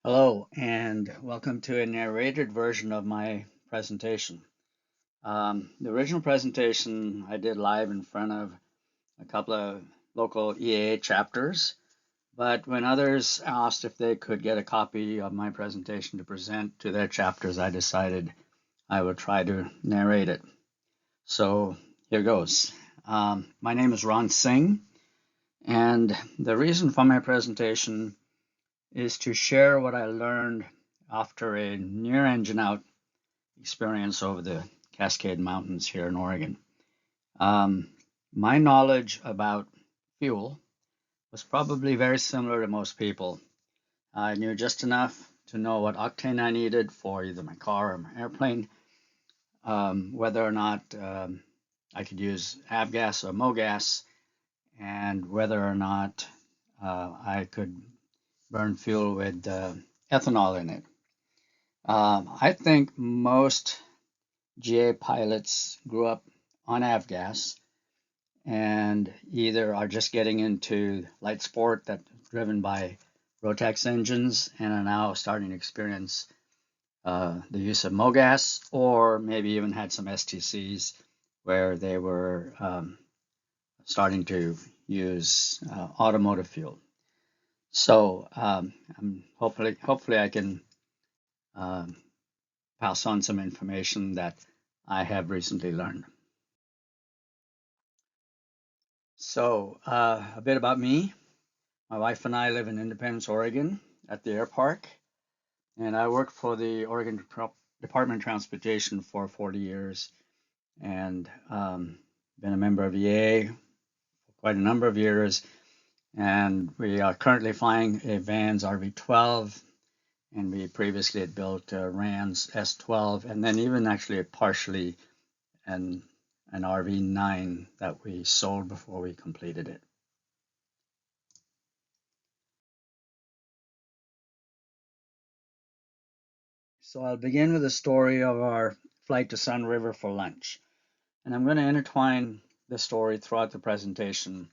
Hello, and welcome to a narrated version of my presentation. The original presentation I did live in front of a couple of local EAA chapters, but when others asked if they could get a copy of my presentation to present to their chapters, I decided I would try to narrate it. So here goes. My name is Ron Singh, and the reason for my presentation is to share what I learned after a near engine out experience over the Cascade Mountains here in Oregon. My knowledge about fuel was probably very similar to most people. I knew just enough to know what octane I needed for either my car or my airplane, whether or not I could use avgas or Mogas, and whether or not I could burn fuel with ethanol in it. I think most GA pilots grew up on avgas and either are just getting into light sport that's driven by Rotax engines and are now starting to experience the use of Mogas, or maybe even had some STCs where they were starting to use automotive fuel. So hopefully I can pass on some information that I have recently learned. So a bit about me. My wife and I live in Independence, Oregon at the air park, and I worked for the Oregon Department of Transportation for 40 years and been a member of EA for quite a number of years. And we are currently flying a Vans RV-12, and we previously had built a Rans S-12, and then even actually partially an RV-9 that we sold before we completed it. So I'll begin with the story of our flight to Sunriver for lunch. And I'm going to intertwine the story throughout the presentation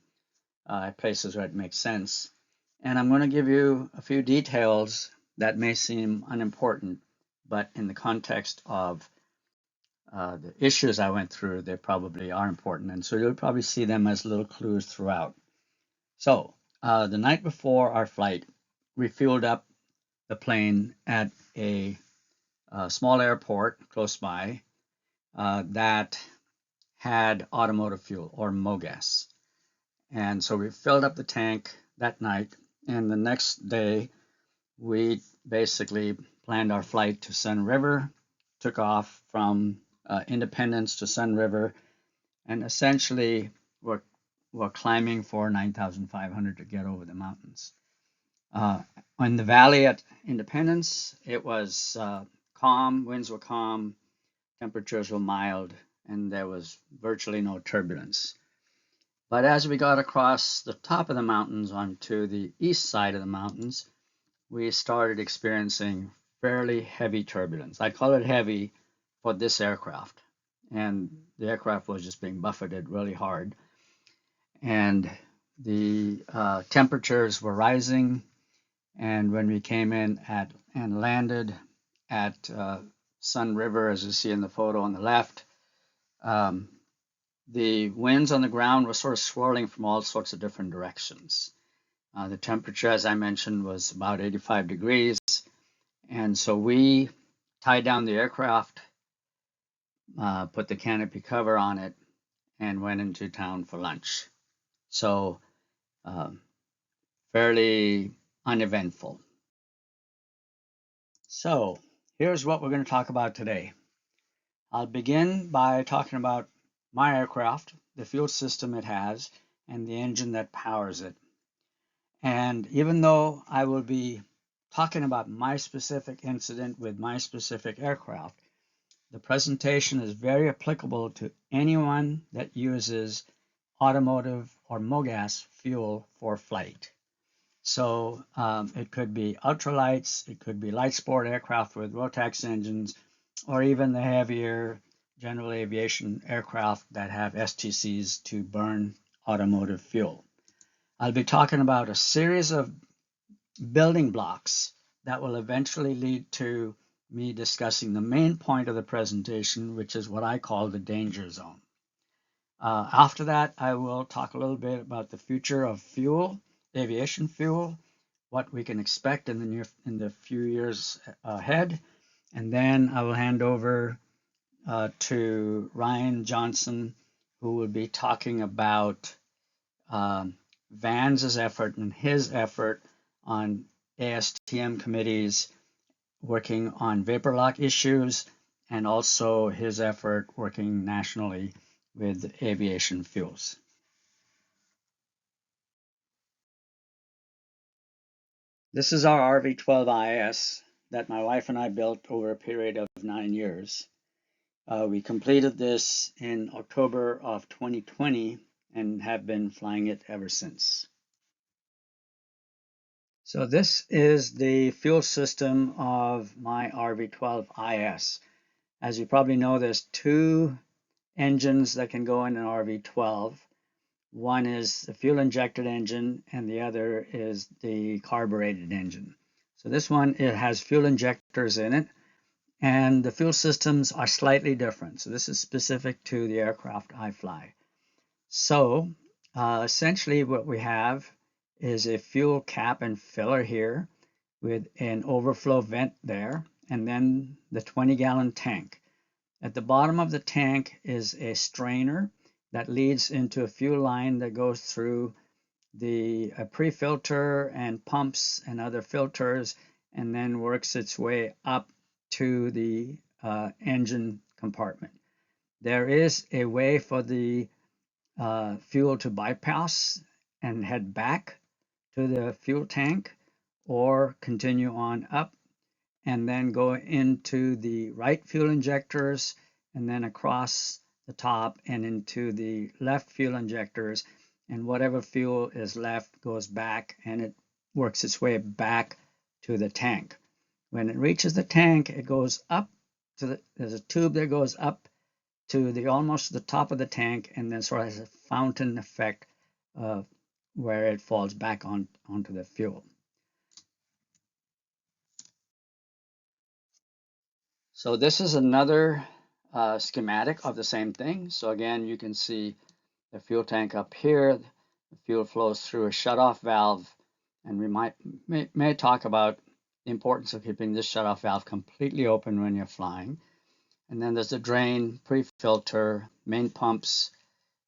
at places where it makes sense. And I'm going to give you a few details that may seem unimportant, but in the context of the issues I went through, they probably are important. And so you'll probably see them as little clues throughout. So the night before our flight, we fueled up the plane at a small airport close by that had automotive fuel or Mogas. And so we filled up the tank that night, and the next day we basically planned our flight to Sunriver, took off from Independence to Sunriver, and essentially we're climbing for 9,500 to get over the mountains. In the valley at Independence, it was calm, winds were calm, temperatures were mild, and there was virtually no turbulence. But as we got across the top of the mountains onto the east side of the mountains, we started experiencing fairly heavy turbulence. I call it heavy for this aircraft. And the aircraft was just being buffeted really hard. And the temperatures were rising. And when we came in and landed at Sunriver, as you see in the photo on the left, the winds on the ground were sort of swirling from all sorts of different directions. The temperature, as I mentioned, was about 85 degrees. And so we tied down the aircraft, put the canopy cover on it, and went into town for lunch. So fairly uneventful. So here's what we're going to talk about today. I'll begin by talking about my aircraft, the fuel system it has, and the engine that powers it. And even though I will be talking about my specific incident with my specific aircraft, the presentation is very applicable to anyone that uses automotive or Mogas fuel for flight. So it could be ultralights, it could be light sport aircraft with Rotax engines, or even the heavier general aviation aircraft that have STCs to burn automotive fuel. I'll be talking about a series of building blocks that will eventually lead to me discussing the main point of the presentation, which is what I call the danger zone. After that, I will talk a little bit about the future of fuel, aviation fuel, what we can expect in the few years ahead, and then I will hand over to Rian Johnson, who will be talking about Vance's effort and his effort on ASTM committees working on vapor lock issues, and also his effort working nationally with aviation fuels. This is our RV12IS that my wife and I built over a period of 9 years. We completed this in October of 2020 and have been flying it ever since. So this is the fuel system of my RV12IS. As you probably know, there's two engines that can go in an RV12. One is the fuel injected engine and the other is the carbureted engine. So this one, it has fuel injectors in it, and the fuel systems are slightly different. So this is specific to the aircraft I fly. So essentially what we have is a fuel cap and filler here with an overflow vent there, and then the 20-gallon tank. At the bottom of the tank is a strainer that leads into a fuel line that goes through the pre-filter and pumps and other filters, and then works its way up to the engine compartment. There is a way for the fuel to bypass and head back to the fuel tank, or continue on up and then go into the right fuel injectors and then across the top and into the left fuel injectors, and whatever fuel is left goes back and it works its way back to the tank. When it reaches the tank, it goes up to there's a tube that goes up to the almost the top of the tank, and then sort of has a fountain effect where it falls back onto the fuel. So this is another schematic of the same thing. So again, you can see the fuel tank up here. The fuel flows through a shutoff valve, and we may talk about the importance of keeping this shutoff valve completely open when you're flying. And then there's a drain, pre-filter, main pumps,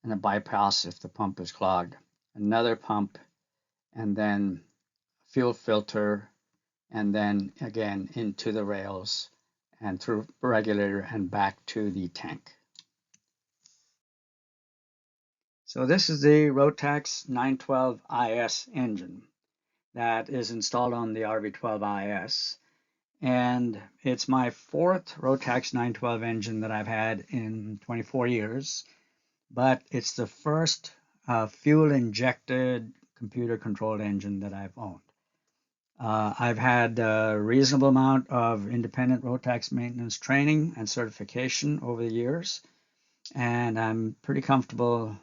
and a bypass if the pump is clogged. Another pump, and then fuel filter, and then again into the rails and through regulator and back to the tank. So this is the Rotax 912IS engine that is installed on the RV12IS. And it's my fourth Rotax 912 engine that I've had in 24 years, but it's the first fuel-injected computer-controlled engine that I've owned. I've had a reasonable amount of independent Rotax maintenance training and certification over the years, and I'm pretty comfortable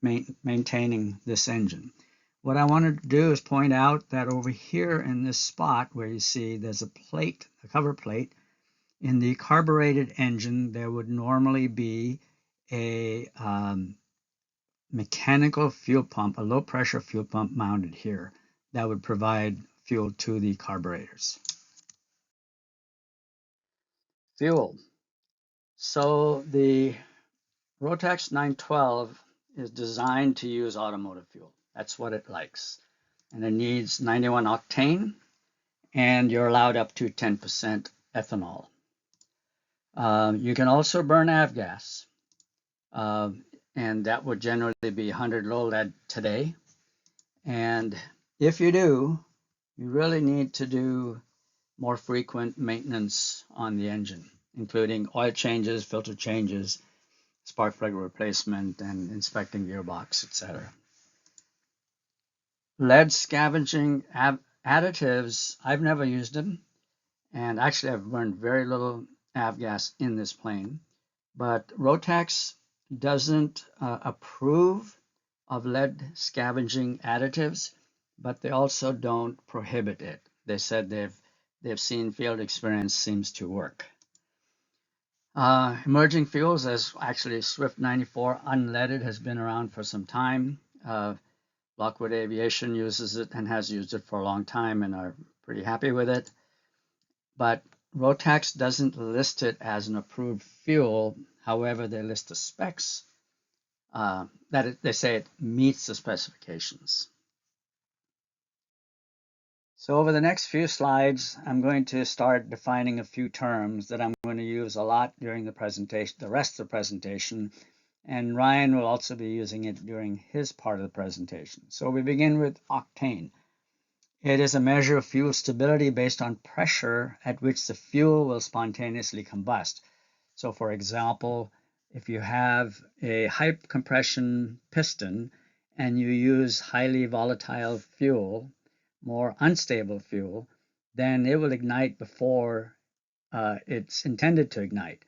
maintaining this engine. What I wanted to do is point out that over here in this spot where you see there's a plate, a cover plate, in the carbureted engine there would normally be a mechanical fuel pump, a low pressure fuel pump mounted here that would provide fuel to the carburetors. Fuel. So the Rotax 912 is designed to use automotive fuel. That's what it likes. And it needs 91 octane, and you're allowed up to 10% ethanol. You can also burn avgas, and that would generally be 100 low lead today. And if you do, you really need to do more frequent maintenance on the engine, including oil changes, filter changes, spark plug replacement, and inspecting gearbox, etc. Lead scavenging additives, I've never used them, and actually I've burned very little avgas in this plane, but Rotax doesn't approve of lead scavenging additives, but they also don't prohibit it. they said they've seen field experience seems to work. Emerging fuels, as actually Swift 94 unleaded has been around for some time. Lockwood Aviation uses it and has used it for a long time and are pretty happy with it. But Rotax doesn't list it as an approved fuel. However, they list the specs they say it meets the specifications. So over the next few slides, I'm going to start defining a few terms that I'm going to use a lot during the presentation, the rest of the presentation, and Ryan will also be using it during his part of the presentation. So we begin with octane. It is a measure of fuel stability based on pressure at which the fuel will spontaneously combust. So for example, if you have a high compression piston and you use highly volatile fuel, more unstable fuel, then it will ignite before it's intended to ignite.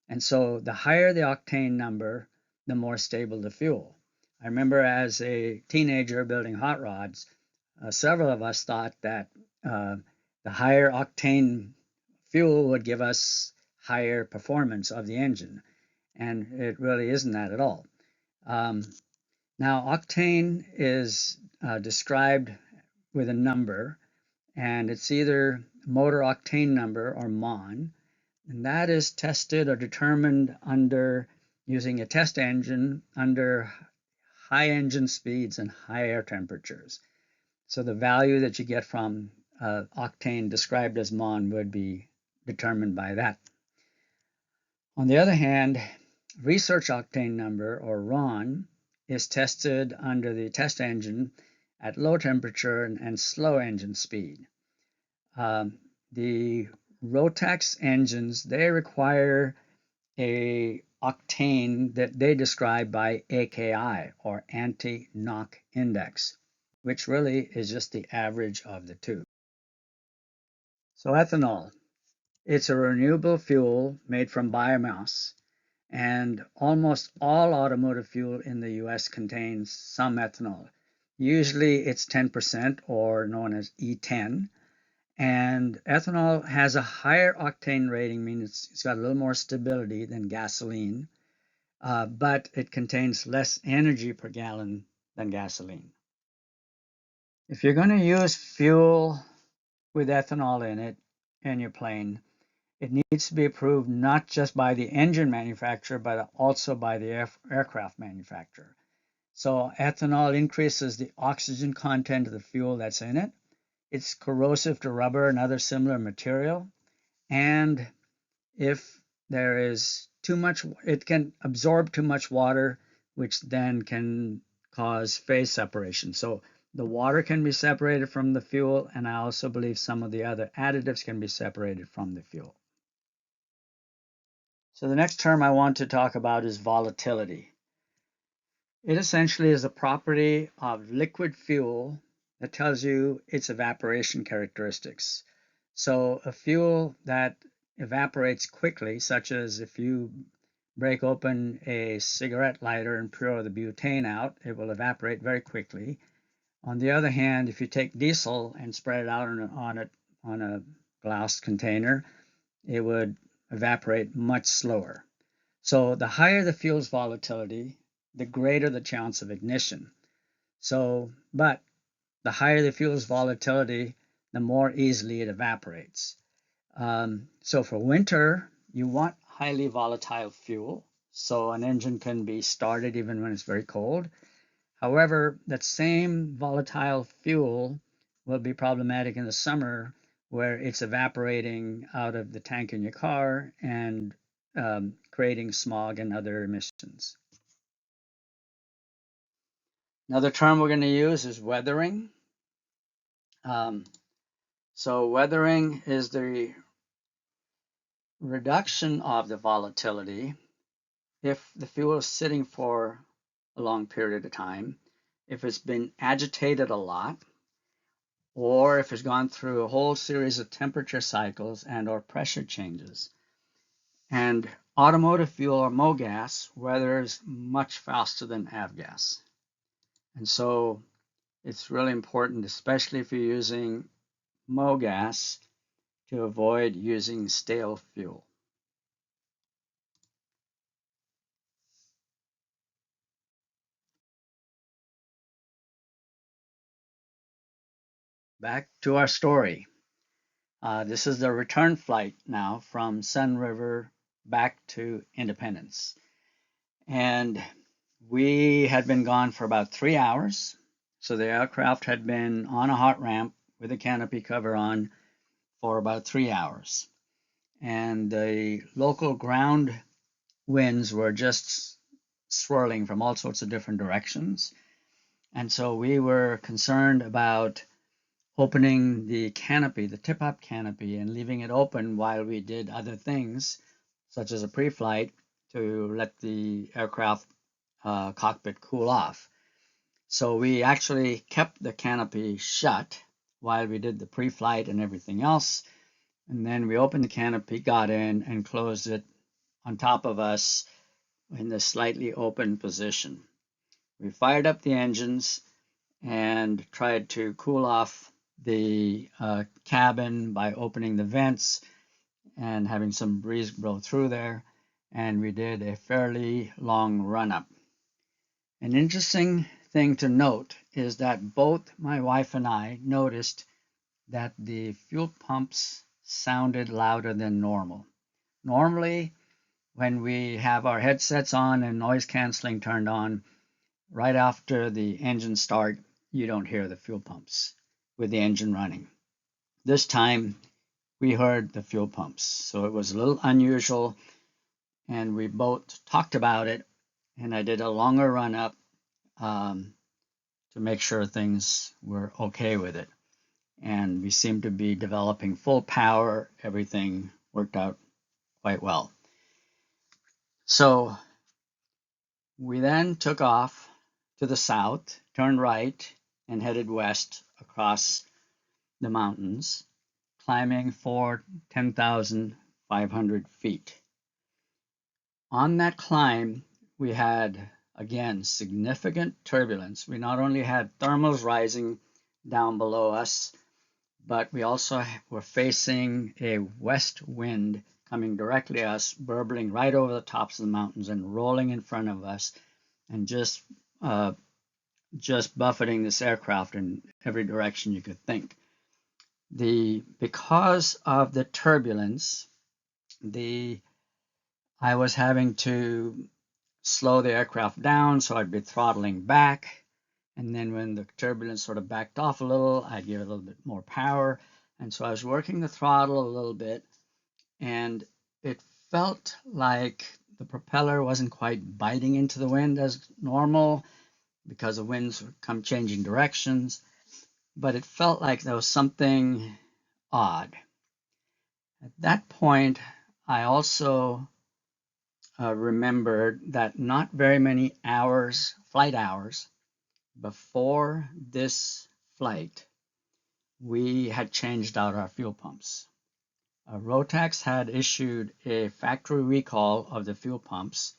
And so the higher the octane number, the more stable the fuel. I remember as a teenager building hot rods, several of us thought that the higher octane fuel would give us higher performance of the engine, and it really isn't that at all. Now, octane is described with a number, and it's either motor octane number or MON, and that is tested or determined under using a test engine under high engine speeds and high air temperatures. So the value that you get from octane described as MON would be determined by that. On the other hand, research octane number, or RON, is tested under the test engine at low temperature and slow engine speed. The Rotax engines, they require a octane that they describe by AKI, or anti-knock index, which really is just the average of the two. So ethanol, it's a renewable fuel made from biomass, and almost all automotive fuel in the US contains some ethanol. Usually it's 10%, or known as E10, and ethanol has a higher octane rating, meaning it's got a little more stability than gasoline, but it contains less energy per gallon than gasoline. If you're going to use fuel with ethanol in it in your plane, it needs to be approved not just by the engine manufacturer, but also by the aircraft manufacturer. So ethanol increases the oxygen content of the fuel that's in it. It's corrosive to rubber and other similar material. And if there is too much, it can absorb too much water, which then can cause phase separation. So the water can be separated from the fuel, and I also believe some of the other additives can be separated from the fuel. So the next term I want to talk about is volatility. It essentially is a property of liquid fuel that tells you its evaporation characteristics. So a fuel that evaporates quickly, such as if you break open a cigarette lighter and pour the butane out, it will evaporate very quickly. On the other hand, if you take diesel and spread it out on a glass container, it would evaporate much slower. So the higher the fuel's volatility, the greater the chance of ignition. But the higher the fuel's volatility, the more easily it evaporates. So for winter, you want highly volatile fuel, so an engine can be started even when it's very cold. However, that same volatile fuel will be problematic in the summer, where it's evaporating out of the tank in your car and creating smog and other emissions. Another term we're going to use is weathering. So weathering is the reduction of the volatility if the fuel is sitting for a long period of time, if it's been agitated a lot, or if it's gone through a whole series of temperature cycles and or pressure changes. And automotive fuel, or Mogas, weathers much faster than avgas. And so it's really important, especially if you're using Mogas to avoid using stale fuel. Back to our story. This is the return flight now from Sunriver back to Independence. And we had been gone for about 3 hours. So the aircraft had been on a hot ramp with a canopy cover on for about 3 hours. And the local ground winds were just swirling from all sorts of different directions. And so we were concerned about opening the canopy, the tip-up canopy, and leaving it open while we did other things, such as a pre-flight, to let the aircraft cockpit cool off. So we actually kept the canopy shut while we did the pre-flight and everything else. And then we opened the canopy, got in, and closed it on top of us in the slightly open position. We fired up the engines and tried to cool off the cabin by opening the vents and having some breeze blow through there. And we did a fairly long run-up. An interesting thing to note is that both my wife and I noticed that the fuel pumps sounded louder than normal. Normally, when we have our headsets on and noise canceling turned on, right after the engine start, you don't hear the fuel pumps with the engine running. This time, we heard the fuel pumps, so it was a little unusual, and we both talked about it, and I did a longer run-up to make sure things were okay with it. And we seemed to be developing full power. Everything worked out quite well. So we then took off to the south, turned right, and headed west across the mountains, climbing for 10,500 feet. On that climb, we had, again, significant turbulence. We not only had thermals rising down below us, but we also were facing a west wind coming directly at us, burbling right over the tops of the mountains and rolling in front of us, and just buffeting this aircraft in every direction you could think. Because of the turbulence, I was having to slow the aircraft down, so I'd be throttling back. And then when the turbulence sort of backed off a little, I'd give it a little bit more power. And so I was working the throttle a little bit, and it felt like the propeller wasn't quite biting into the wind as normal because the winds would come changing directions, but it felt like there was something odd. At that point, I also remembered that not very many hours, flight hours, before this flight, we had changed out our fuel pumps. Rotax had issued a factory recall of the fuel pumps,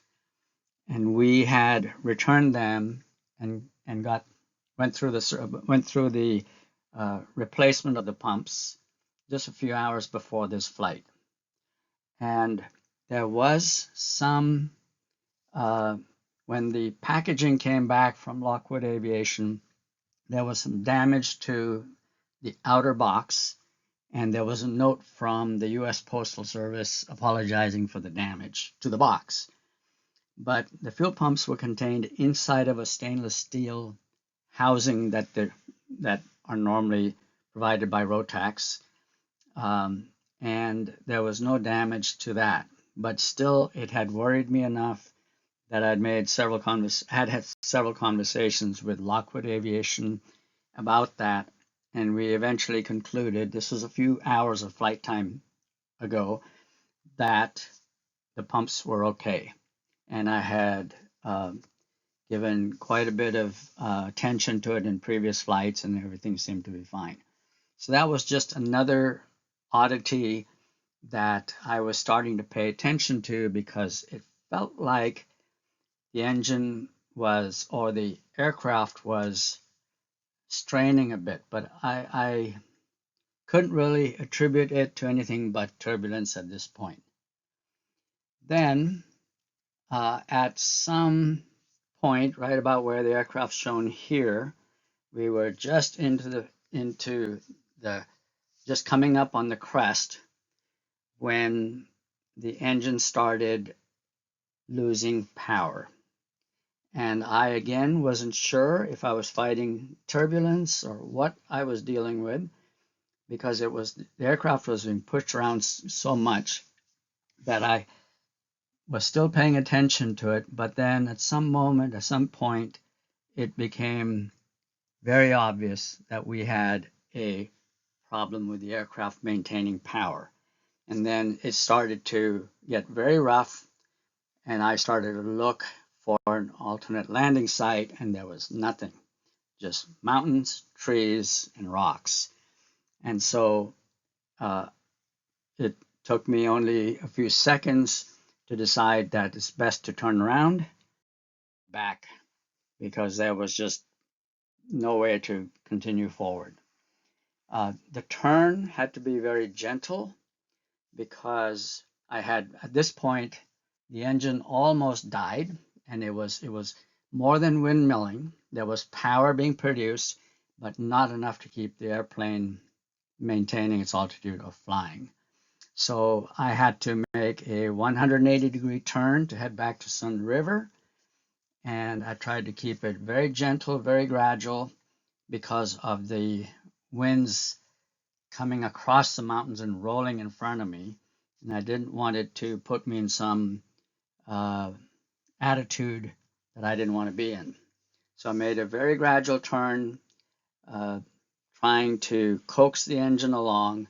and we had returned them and went through the replacement of the pumps just a few hours before this flight. And there was some when the packaging came back from Lockwood Aviation, there was some damage to the outer box, and there was a note from the U.S. Postal Service apologizing for the damage to the box. But the fuel pumps were contained inside of a stainless steel housing that are normally provided by Rotax, and there was no damage to that. But still, it had worried me enough that I'd had several conversations with Lockwood Aviation about that, and we eventually concluded, this was a few hours of flight time ago, that the pumps were okay. And I had given quite a bit of attention to it in previous flights, and everything seemed to be fine. So that was just another oddity that I was starting to pay attention to, because it felt like the engine was, or the aircraft was straining a bit, but I couldn't really attribute it to anything but turbulence at this point. Then, at some point, right about where the aircraft's shown here, we were just into the just coming up on the crest when the engine started losing power. And I again wasn't sure if I was fighting turbulence or what I was dealing with, because the aircraft was being pushed around so much that I was still paying attention to it. But then at some point, it became very obvious that we had a problem with the aircraft maintaining power. And then it started to get very rough, and I started to look for an alternate landing site, and there was nothing, just mountains, trees, and rocks. And so it took me only a few seconds to decide that it's best to turn around back, because there was just no way to continue forward. The turn had to be very gentle, because I had, at this point, the engine almost died, and it was more than windmilling. There was power being produced, but not enough to keep the airplane maintaining its altitude of flying. So I had to make a 180-degree turn to head back to Sunriver, and I tried to keep it very gentle, very gradual, because of the winds coming across the mountains and rolling in front of me, and I didn't want it to put me in some attitude that I didn't want to be in. So I made a very gradual turn, trying to coax the engine along,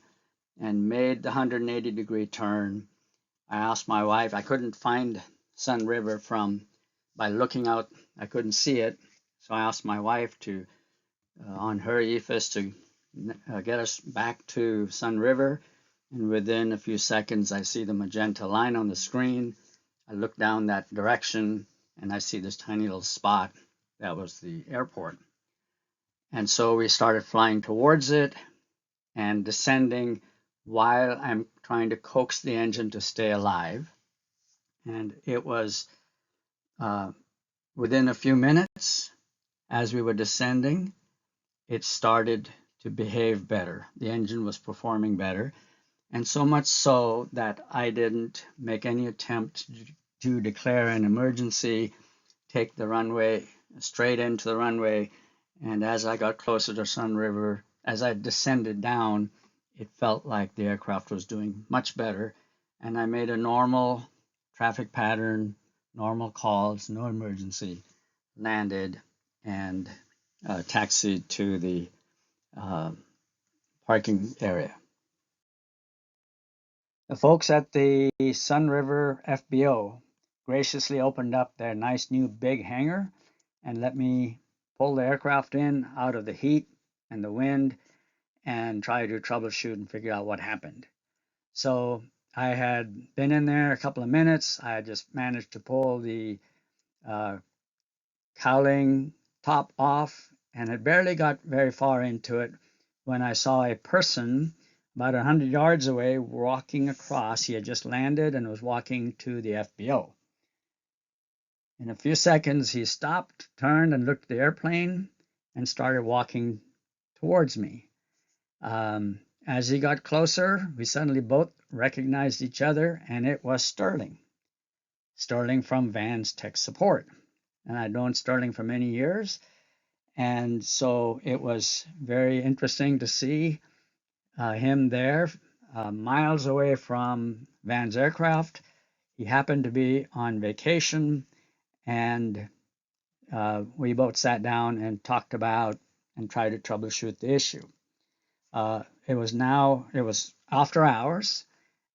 and made the 180-degree turn. I asked my wife, I couldn't find Sunriver by looking out, I couldn't see it. So I asked my wife to, on her EFIS, to get us back to Sunriver. And within a few seconds, I see the magenta line on the screen. I look down that direction, and I see this tiny little spot. That was the airport. And so we started flying towards it and descending while I'm trying to coax the engine to stay alive. And it was within a few minutes, as we were descending, it started to behave better. The engine was performing better, and so much so that I didn't make any attempt to declare an emergency, take the runway straight into the runway. And as I got closer to Sunriver, as I descended down, it felt like the aircraft was doing much better. And I made a normal traffic pattern, normal calls, no emergency, landed, and taxied to the parking area. The folks at the Sunriver FBO graciously opened up their nice new big hangar and let me pull the aircraft in out of the heat and the wind and try to troubleshoot and figure out what happened. So I had been in there a couple of minutes. I had just managed to pull the cowling top off and had barely got very far into it when I saw a person about 100 yards away walking across. He had just landed and was walking to the FBO. In a few seconds, he stopped, turned, and looked at the airplane and started walking towards me. As he got closer, we suddenly both recognized each other, and it was Sterling. Sterling from Van's Tech Support. And I'd known Sterling for many years, and so it was very interesting to see him there, miles away from Van's aircraft. He happened to be on vacation, and we both sat down and talked about and tried to troubleshoot the issue. It was after hours,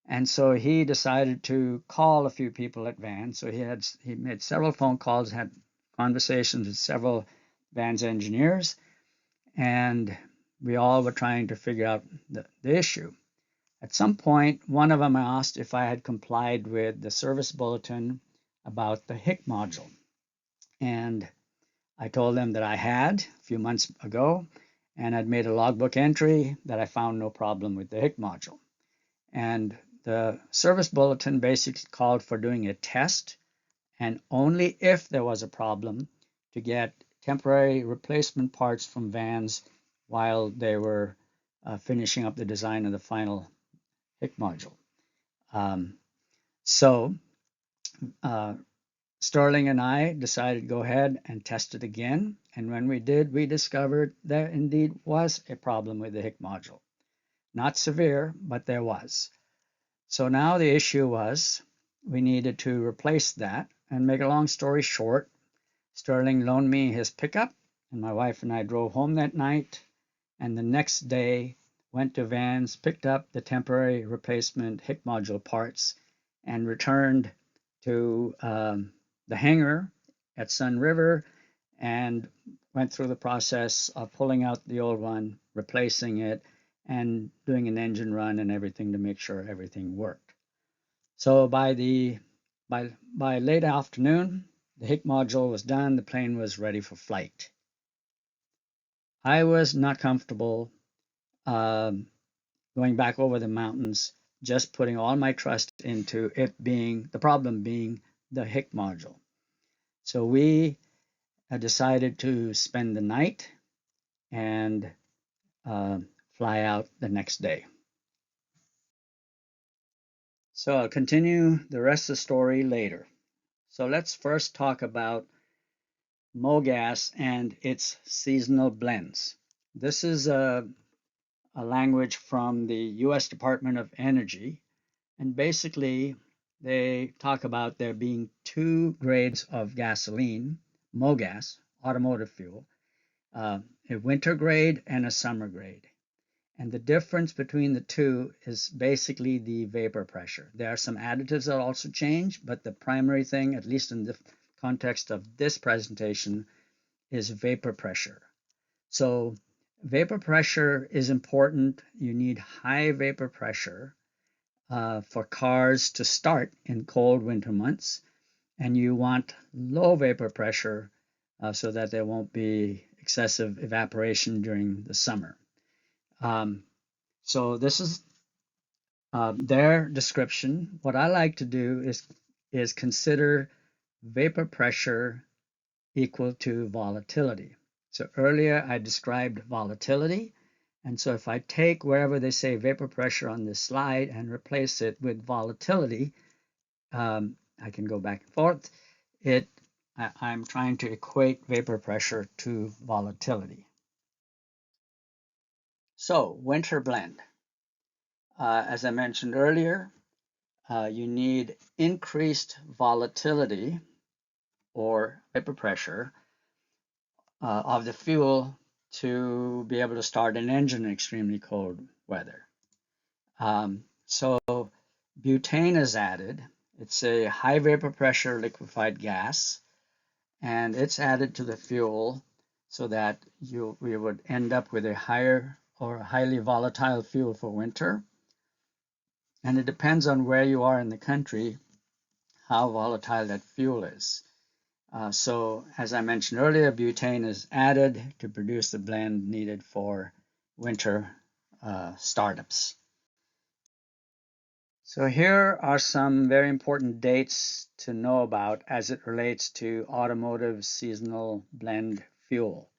and so he decided to call a few people at Van. So he made several phone calls, had conversations with several Van's engineers, and we all were trying to figure out the issue. At some point, one of them asked if I had complied with the service bulletin about the HIC module. And I told them that I had a few months ago, and I'd made a logbook entry that I found no problem with the HIC module. And the service bulletin basically called for doing a test, and only if there was a problem to get temporary replacement parts from vans while they were finishing up the design of the final HIC module. So Sterling and I decided to go ahead and test it again. And when we did, we discovered there indeed was a problem with the HIC module. Not severe, but there was. So now the issue was we needed to replace that. And make a long story short, Sterling loaned me his pickup, and my wife and I drove home that night. And the next day, went to Vans, picked up the temporary replacement HIC module parts, and returned to the hangar at Sunriver and went through the process of pulling out the old one, replacing it, and doing an engine run and everything to make sure everything worked. So by late afternoon, the HIC module was done, the plane was ready for flight. I was not comfortable going back over the mountains, just putting all my trust into it being, the problem being the HIC module. So we decided to spend the night and fly out the next day. So I'll continue the rest of the story later. So let's first talk about Mogas and its seasonal blends. This is a language from the U.S. Department of Energy, and basically they talk about there being two grades of gasoline, Mogas, automotive fuel, a winter grade and a summer grade. And the difference between the two is basically the vapor pressure. There are some additives that also change, but the primary thing, at least in the context of this presentation, is vapor pressure. So vapor pressure is important. You need high vapor pressure for cars to start in cold winter months, and you want low vapor pressure so that there won't be excessive evaporation during the summer. So this is their description. What I like to do is consider vapor pressure equal to volatility. So earlier I described volatility, and so if I take wherever they say vapor pressure on this slide and replace it with volatility, I can go back and forth. I'm trying to equate vapor pressure to volatility. So winter blend. As I mentioned earlier, you need increased volatility or vapor pressure of the fuel to be able to start an engine in extremely cold weather. So butane is added. It's a high vapor pressure liquefied gas, and it's added to the fuel so that we would end up with a higher or highly volatile fuel for winter. And it depends on where you are in the country, how volatile that fuel is. So as I mentioned earlier, butane is added to produce the blend needed for winter startups. So here are some very important dates to know about as it relates to automotive seasonal blend fuel.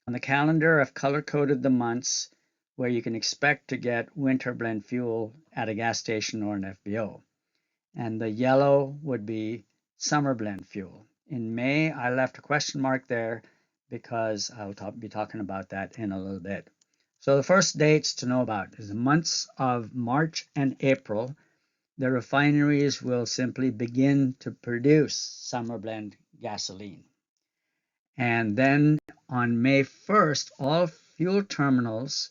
On the calendar, I've color-coded the months where you can expect to get winter blend fuel at a gas station or an FBO. And the yellow would be summer blend fuel. In May, I left a question mark there because I'll be talking about that in a little bit. So the first dates to know about is the months of March and April. The refineries will simply begin to produce summer blend gasoline. And then on May 1st, all fuel terminals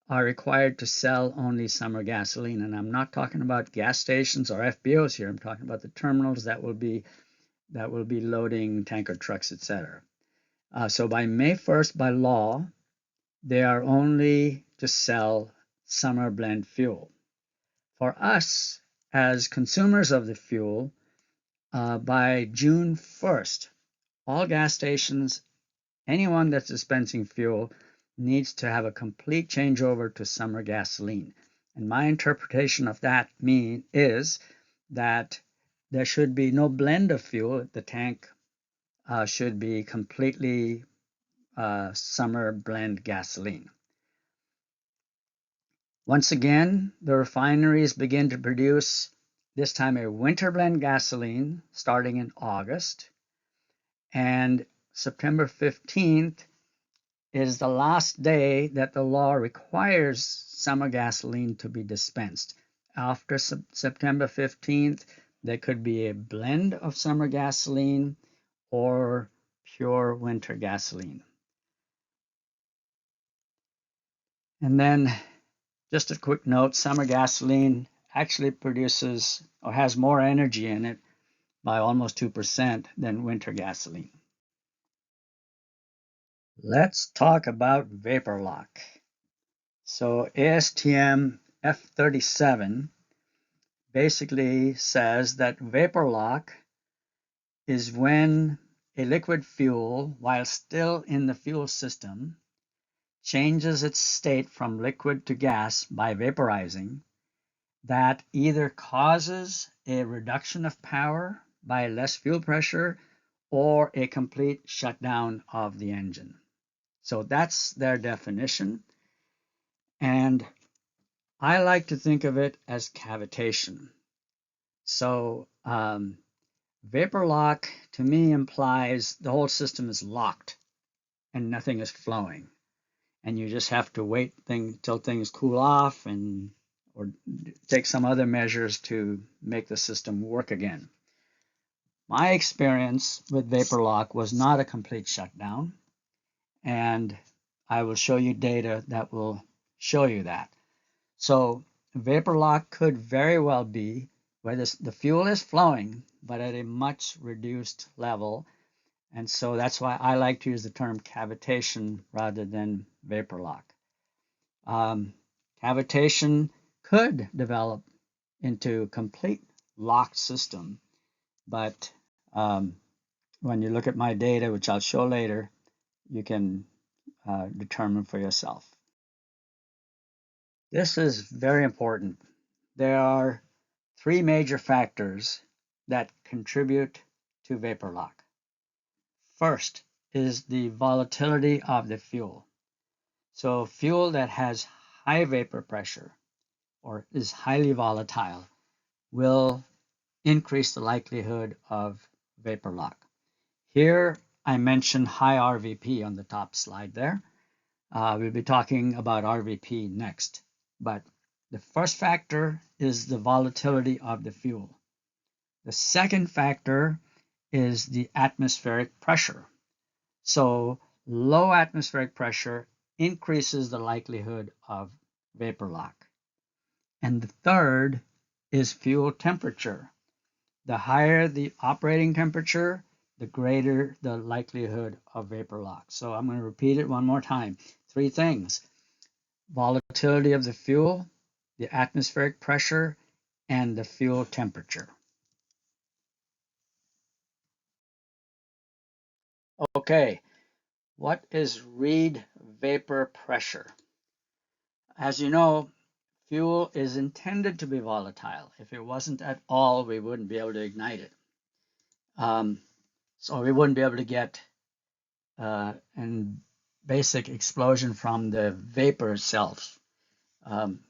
are required to sell only summer gasoline. And I'm not talking about gas stations or FBOs here. I'm talking about the terminals that will be loading tanker trucks, etc. So by May 1st, by law, they are only to sell summer blend fuel. For us, as consumers of the fuel, by June 1st, all gas stations, anyone that's dispensing fuel, needs to have a complete changeover to summer gasoline. And my interpretation of that is that there should be no blend of fuel. The tank should be completely summer blend gasoline. Once again, the refineries begin to produce this time a winter blend gasoline starting in August, and September 15th is the last day that the law requires summer gasoline to be dispensed. After September 15th, there could be a blend of summer gasoline or pure winter gasoline. And then just a quick note, summer gasoline actually produces or has more energy in it by almost 2% than winter gasoline. Let's talk about vapor lock. So ASTM F37 basically says that vapor lock is when a liquid fuel, while still in the fuel system, changes its state from liquid to gas by vaporizing. That either causes a reduction of power by less fuel pressure or a complete shutdown of the engine. So that's their definition. And I like to think of it as cavitation. So vapor lock to me implies the whole system is locked and nothing is flowing. And you just have to wait till things cool off or take some other measures to make the system work again. My experience with vapor lock was not a complete shutdown, and I will show you data that will show you that. So vapor lock could very well be where the fuel is flowing, but at a much reduced level. And so that's why I like to use the term cavitation rather than vapor lock. Cavitation could develop into a complete locked system, but when you look at my data, which I'll show later, you can determine for yourself. This is very important. There are three major factors that contribute to vapor lock. First is the volatility of the fuel. So fuel that has high vapor pressure or is highly volatile will increase the likelihood of vapor lock. Here I mentioned high RVP on the top slide there. We'll be talking about RVP next, but the first factor is the volatility of the fuel. The second factor is the atmospheric pressure. So low atmospheric pressure increases the likelihood of vapor lock. And the third is fuel temperature. The higher the operating temperature, the greater the likelihood of vapor lock. So I'm going to repeat it one more time. Three things: volatility of the fuel, the atmospheric pressure, and the fuel temperature. Okay, what is Reid vapor pressure? As you know, fuel is intended to be volatile. If it wasn't at all, we wouldn't be able to ignite it. So we wouldn't be able to get a basic explosion from the vapor itself.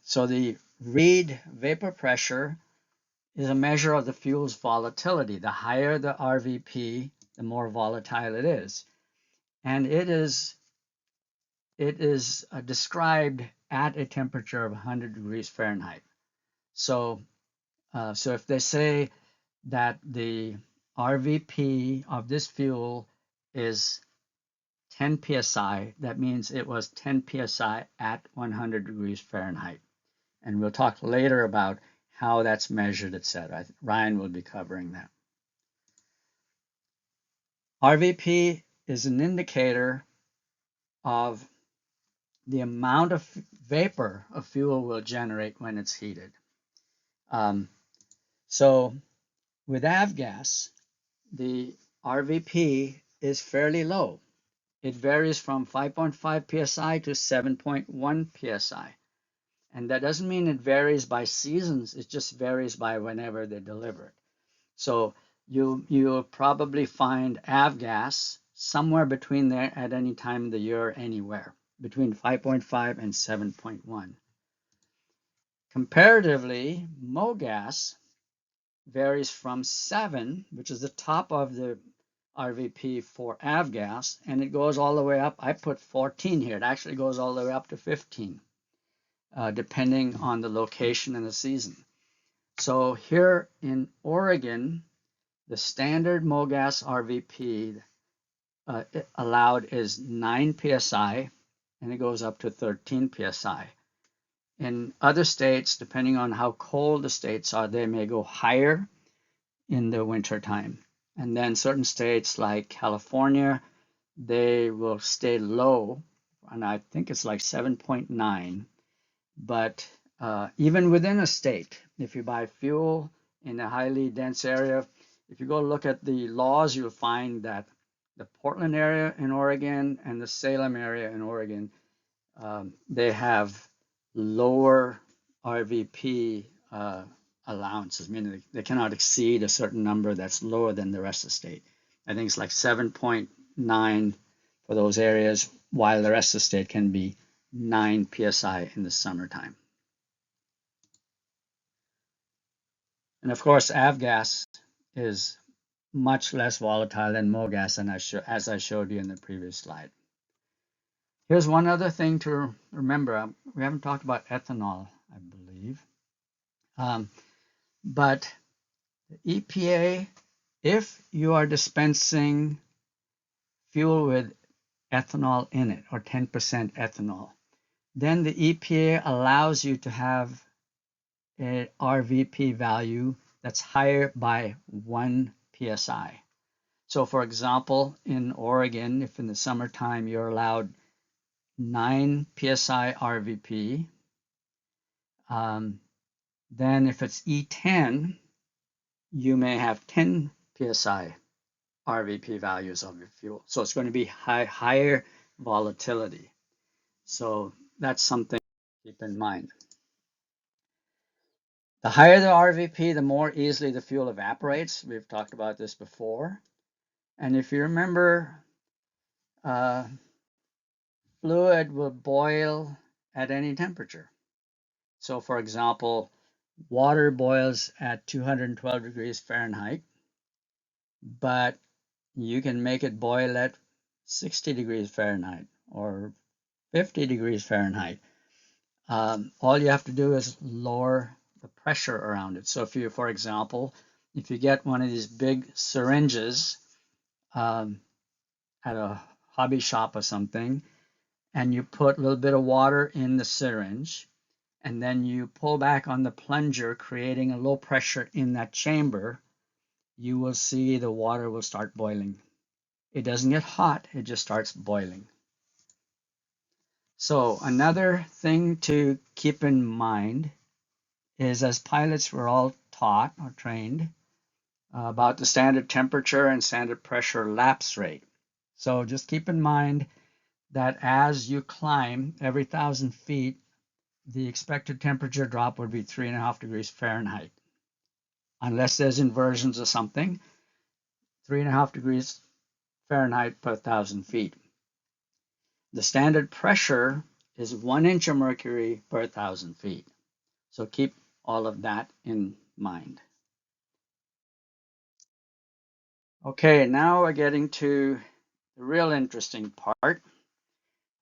So the Reid vapor pressure is a measure of the fuel's volatility. The higher the RVP, the more volatile it is. And it is described at a temperature of 100 degrees Fahrenheit. So if they say that the RVP of this fuel is 10 psi, that means it was 10 psi at 100 degrees Fahrenheit. And we'll talk later about how that's measured, etc. Ryan will be covering that. RVP is an indicator of the amount of vapor a fuel will generate when it's heated. So with avgas, the RVP is fairly low. it varies from 5.5 psi to 7.1 psi. And that doesn't mean it varies by seasons, it just varies by whenever they deliver it. So you'll probably find avgas somewhere between there at any time of the year, anywhere, between 5.5 and 7.1. Comparatively, Mogas varies from 7, which is the top of the RVP for avgas, and it goes all the way up. I put 14 here. It actually goes all the way up to 15, depending on the location and the season. So here in Oregon, the standard Mogas RVP allowed is 9 psi, and it goes up to 13 psi. In other states, depending on how cold the states are, they may go higher in the winter time. And then certain states like California, they will stay low, and I think it's like 7.9. But even within a state, if you buy fuel in a highly dense area, if you go look at the laws, you'll find that the Portland area in Oregon and the Salem area in Oregon, they have lower RVP allowances, meaning they cannot exceed a certain number that's lower than the rest of the state. I think it's like 7.9 for those areas, while the rest of the state can be 9 psi in the summertime. And of course, avgas is much less volatile than Mogas, as I showed you in the previous slide. Here's one other thing to remember. We haven't talked about ethanol, I believe. But the EPA, if you are dispensing fuel with ethanol in it, or 10% ethanol, then the EPA allows you to have a RVP value that's higher by 1 psi. So for example, in Oregon, if in the summertime you're allowed 9 psi RVP, then if it's E10, you may have 10 psi RVP values of your fuel. So it's going to be higher volatility. So that's something to keep in mind. The higher the RVP, the more easily the fuel evaporates. We've talked about this before. And if you remember, fluid will boil at any temperature. So for example, water boils at 212 degrees Fahrenheit, but you can make it boil at 60 degrees Fahrenheit or 50 degrees Fahrenheit. All you have to do is lower the pressure around it. So if you, for example, if you get one of these big syringes at a hobby shop or something, and you put a little bit of water in the syringe, and then you pull back on the plunger, creating a low pressure in that chamber, you will see the water will start boiling. It doesn't get hot, it just starts boiling. So another thing to keep in mind is, as pilots, we're all taught or trained about the standard temperature and standard pressure lapse rate. So just keep in mind that as you climb every 1,000 feet, the expected temperature drop would be 3.5 degrees Fahrenheit. Unless there's inversions or something, 3.5 degrees Fahrenheit per 1,000 feet. The standard pressure is 1 inch of mercury per 1,000 feet. So keep all of that in mind. Okay, now we're getting to the real interesting part.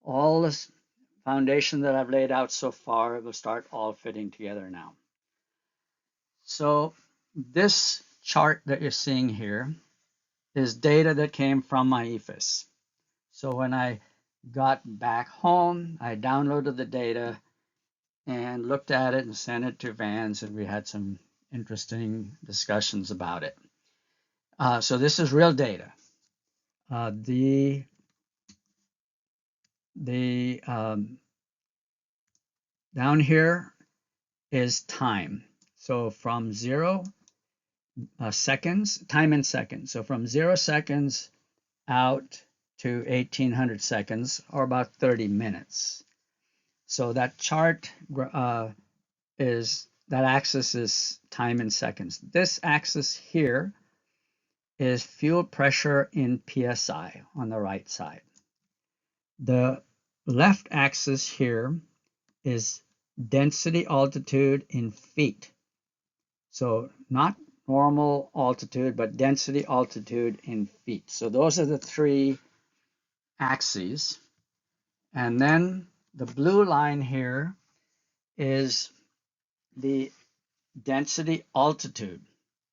All this foundation that I've laid out so far will start all fitting together now. So this chart that you're seeing here is data that came from my EFIS. So when I got back home, I downloaded the data and looked at it and sent it to Vans, and we had some interesting discussions about it. So this is real data. Down here is time. So from 0 seconds, time in seconds. So from 0 seconds out to 1800 seconds, or about 30 minutes. So that chart that axis is time in seconds. This axis here is fuel pressure in PSI on the right side. The left axis here is density altitude in feet. So not normal altitude, but density altitude in feet. So those are the three axes. And then the blue line here is the density altitude.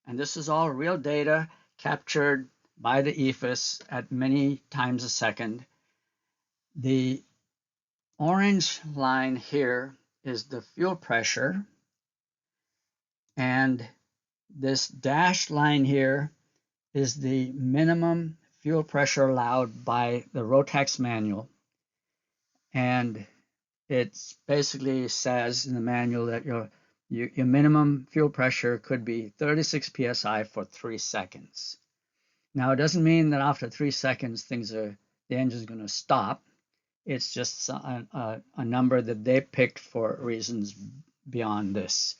And this is all real data captured by the EFIS at many times a second. The orange line here is the fuel pressure, and this dashed line here is the minimum fuel pressure allowed by the Rotax manual. And it basically says in the manual that your minimum fuel pressure could be 36 psi for 3 seconds. Now, it doesn't mean that after 3 seconds the engine's going to stop. It's just a number that they picked for reasons beyond this.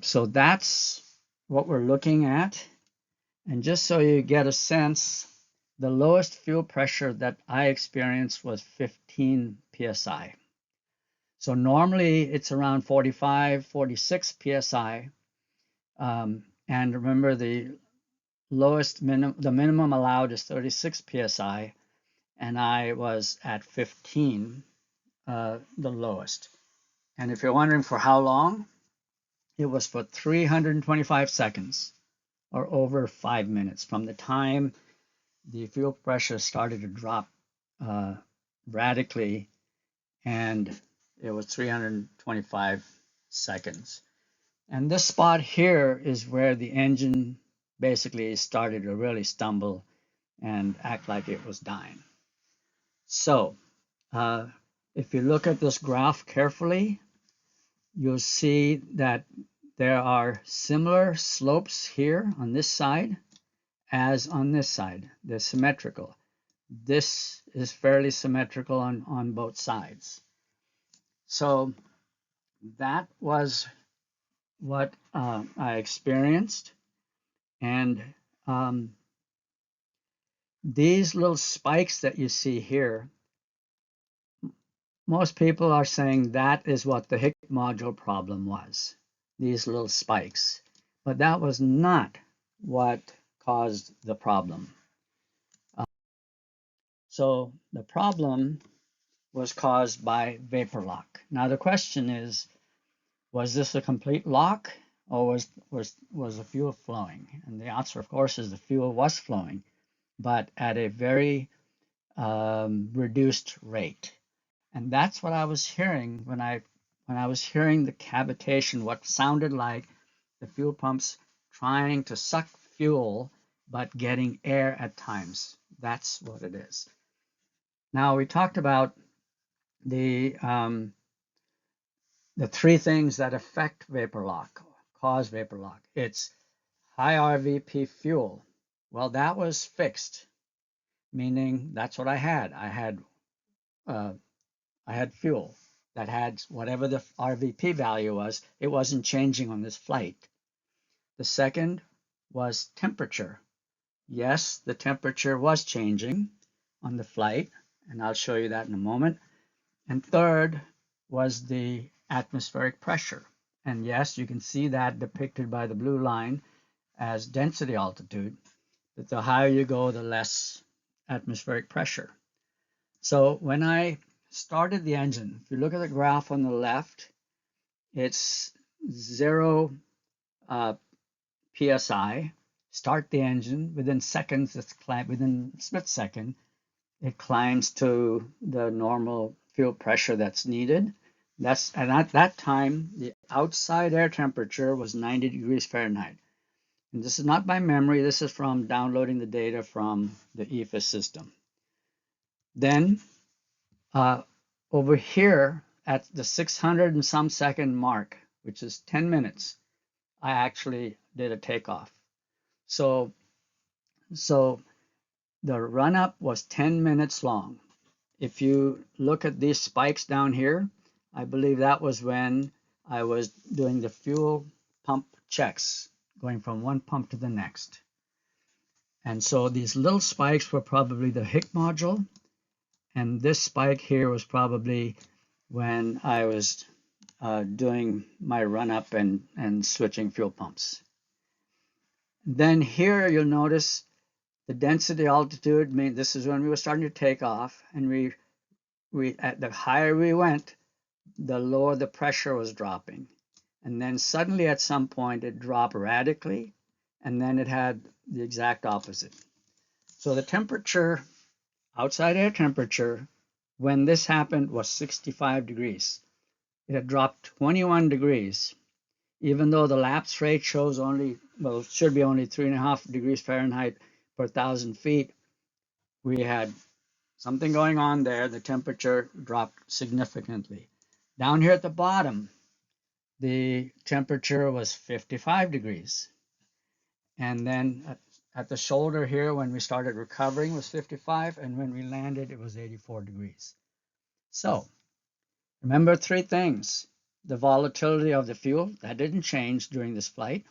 So that's what we're looking at. And just so you get a sense, the lowest fuel pressure that I experienced was 15 psi. So normally it's around 45, 46 psi. And remember, the minimum allowed is 36 psi, and I was at 15, the lowest. And if you're wondering for how long, it was for 325 seconds, or over 5 minutes, from the time the fuel pressure started to drop radically, and it was 325 seconds. And this spot here is where the engine basically started to really stumble and act like it was dying. So if you look at this graph carefully, you'll see that there are similar slopes here on this side as on this side. They're symmetrical. This is fairly symmetrical on both sides. So that was what I experienced. And these little spikes that you see here, most people are saying that is what the HIC module problem was, these little spikes. But that was not what caused the problem. So the problem was caused by vapor lock. Now the question is, was this a complete lock, or was the fuel flowing? And the answer, of course, is the fuel was flowing, but at a very reduced rate. And that's what I was hearing when I was hearing the cavitation, what sounded like the fuel pumps trying to suck fuel, but getting air at times. That's what it is. Now, we talked about the three things that affect vapor lock, cause vapor lock. It's high RVP fuel. Well, that was fixed, meaning that's what I had. I had fuel that had whatever the RVP value was. It wasn't changing on this flight. The second was temperature. Yes, the temperature was changing on the flight, and I'll show you that in a moment. And third was the atmospheric pressure. And yes, you can see that depicted by the blue line as density altitude, that the higher you go, the less atmospheric pressure. So when I started the engine, if you look at the graph on the left, it's 0 psi. Start the engine, within seconds, within a split second, it climbs to the normal fuel pressure that's needed. And at that time, the outside air temperature was 90 degrees Fahrenheit. And this is not by memory, this is from downloading the data from the EFIS system. Then over here at the 600 and some second mark, which is 10 minutes, I actually did a takeoff. So the run-up was 10 minutes long. If you look at these spikes down here, I believe that was when I was doing the fuel pump checks, going from one pump to the next. And so these little spikes were probably the HIC module, and this spike here was probably when I was doing my run-up and switching fuel pumps. Then here you'll notice the density altitude. This is when we were starting to take off, and we at the higher we went, the lower the pressure was dropping. And then suddenly at some point it dropped radically, and then it had the exact opposite. So the temperature, outside air temperature, when this happened was 65 degrees. It had dropped 21 degrees, even though the lapse rate shows only, well, it should be only 3.5 degrees Fahrenheit per 1,000 feet. We had something going on there. The temperature dropped significantly. Down here at the bottom, the temperature was 55 degrees. And then at the shoulder here, when we started recovering, was 55, and when we landed, it was 84 degrees. So remember three things. The volatility of the fuel, that didn't change during this flight.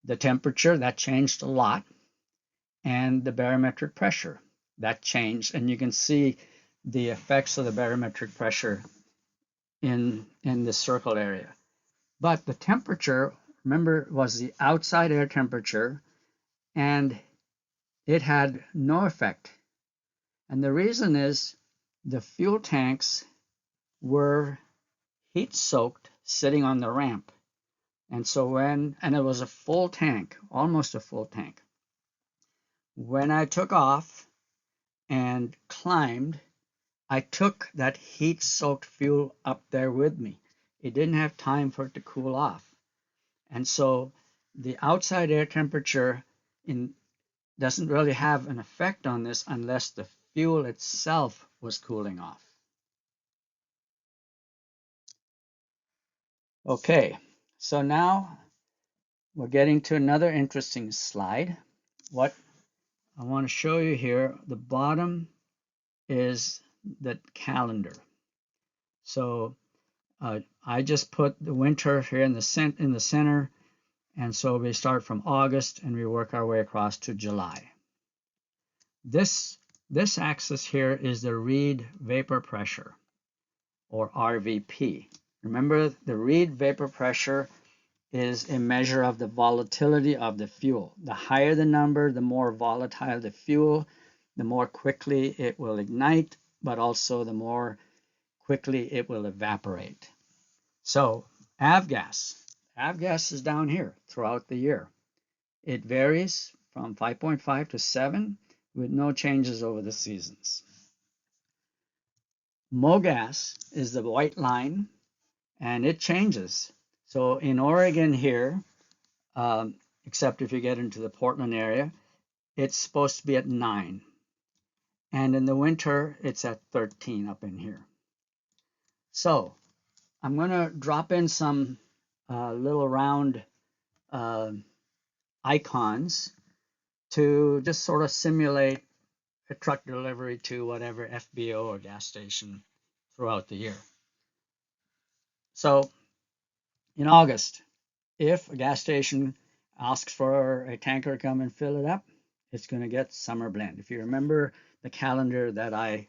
The temperature, that changed a lot. And the barometric pressure, that changed. And you can see the effects of the barometric pressure in this circle area. But the temperature, remember, was the outside air temperature, and it had no effect. And the reason is the fuel tanks were heat soaked sitting on the ramp. And so and it was a full tank, almost a full tank. When I took off and climbed, I took that heat soaked fuel up there with me. It didn't have time for it to cool off. And so the outside air temperature doesn't really have an effect on this unless the fuel itself was cooling off. Okay, so now we're getting to another interesting slide. What I want to show you here, the bottom is the calendar. So I just put the winter here in the center, and so we start from August and we work our way across to July. This axis here is the Reid vapor pressure, or RVP. Remember, the Reid vapor pressure is a measure of the volatility of the fuel. The higher the number, the more volatile the fuel, the more quickly it will ignite, but also the more quickly it will evaporate. So avgas is down here throughout the year. It varies from 5.5 to 7 with no changes over the seasons. Mogas is the white line, and it changes. So in Oregon here, except if you get into the Portland area, it's supposed to be at 9. And in the winter, it's at 13 up in here. So I'm going to drop in some little round icons to just sort of simulate a truck delivery to whatever FBO or gas station throughout the year. So in August, if a gas station asks for a tanker to come and fill it up, it's going to get summer blend. If you remember the calendar that I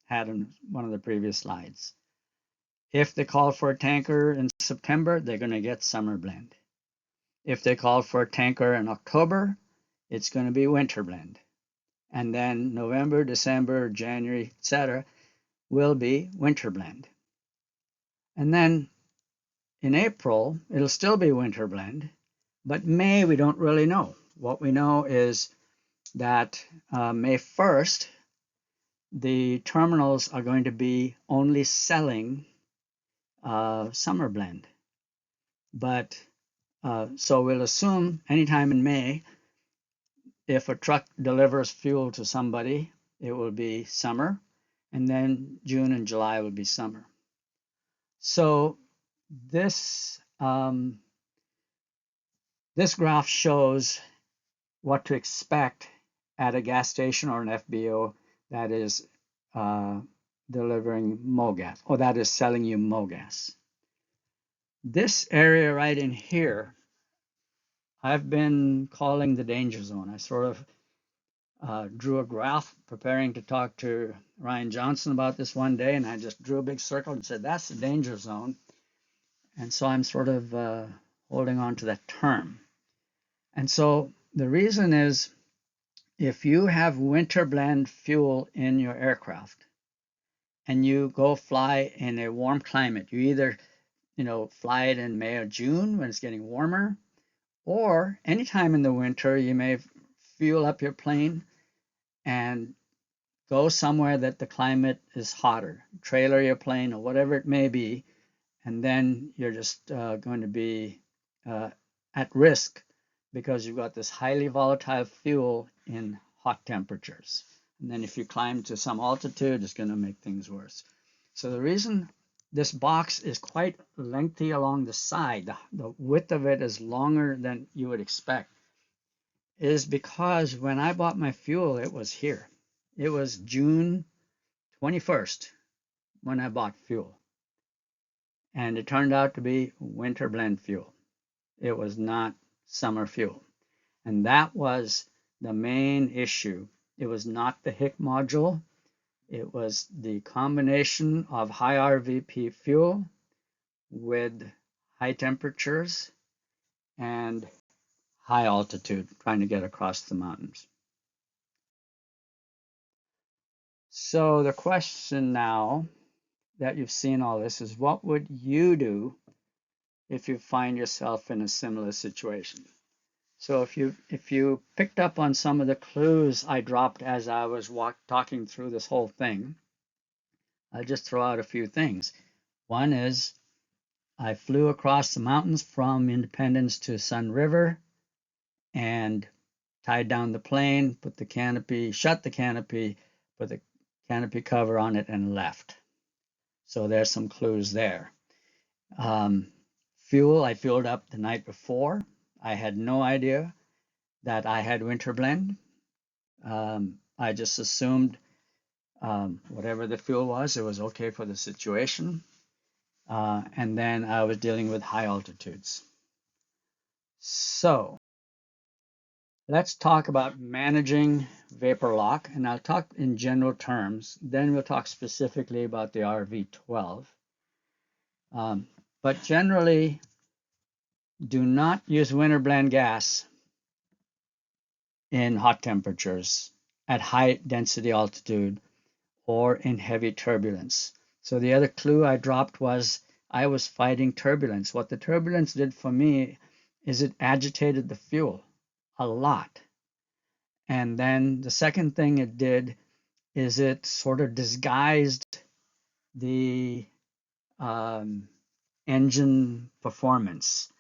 had in one of the previous slides. If they call for a tanker in September, they're going to get summer blend. If they call for a tanker in October, it's going to be winter blend. And then November, December, January, etc. will be winter blend. And then in April, it'll still be winter blend, but May we don't really know. What we know is that May 1st, the terminals are going to be only selling summer blend. But so we'll assume anytime in May, if a truck delivers fuel to somebody, it will be summer, and then June and July will be summer. So this graph shows what to expect at a gas station or an FBO that is delivering Mogas, or that is selling you Mogas. This area right in here, I've been calling the danger zone. I sort of drew a graph preparing to talk to Rian Johnson about this one day, and I just drew a big circle and said, that's the danger zone. And so I'm sort of holding on to that term. And so the reason is, if you have winter blend fuel in your aircraft and you go fly in a warm climate, you either fly it in May or June when it's getting warmer, or anytime in the winter you may fuel up your plane and go somewhere that the climate is hotter, trailer your plane or whatever it may be, and then you're just going to be at risk because you've got this highly volatile fuel in hot temperatures. And then if you climb to some altitude, it's going to make things worse. So the reason this box is quite lengthy along the side, the width of it is longer than you would expect, is because when I bought my fuel, it was here. It was June 21st when I bought fuel. And it turned out to be winter blend fuel. It was not summer fuel. And that was the main issue. It was not the HIC module. It was the combination of high RVP fuel with high temperatures and high altitude, trying to get across the mountains. So the question now that you've seen all this is, what would you do if you find yourself in a similar situation? So if you picked up on some of the clues I dropped as I was talking through this whole thing, I'll just throw out a few things. One is, I flew across the mountains from Independence to Sunriver and tied down the plane, put the canopy, shut the canopy, put the canopy cover on it, and left. So there's some clues there. Fuel, I filled up the night before. I had no idea that I had winter blend. I just assumed whatever the fuel was, it was okay for the situation. And then I was dealing with high altitudes. So let's talk about managing vapor lock, and I'll talk in general terms. Then we'll talk specifically about the RV12. But generally, do not use winter blend gas in hot temperatures at high density altitude or in heavy turbulence. So the other clue I dropped was I was fighting turbulence. What the turbulence did for me is it agitated the fuel a lot. And then the second thing it did is it sort of disguised the engine performance.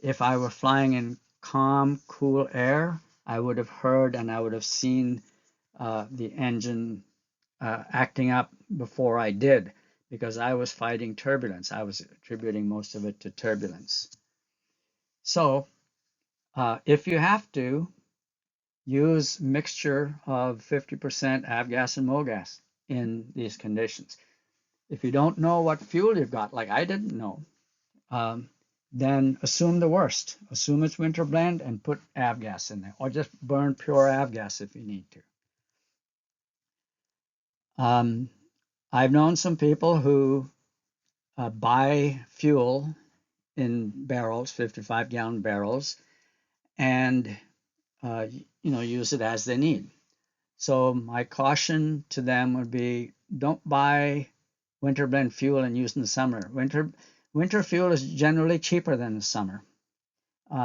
If I were flying in calm, cool air, I would have heard and I would have seen the engine acting up before I did, because I was fighting turbulence. I was attributing most of it to turbulence. So if you have to, use mixture of 50% avgas and Mogas in these conditions. If you don't know what fuel you've got, like I didn't know, then assume the worst. Assume it's winter blend and put avgas in there, or just burn pure avgas if you need to. I've known some people who buy fuel in barrels, 55-gallon barrels, and use it as they need. So my caution to them would be, don't buy winter blend fuel and use in the summer. Winter fuel is generally cheaper than the summer.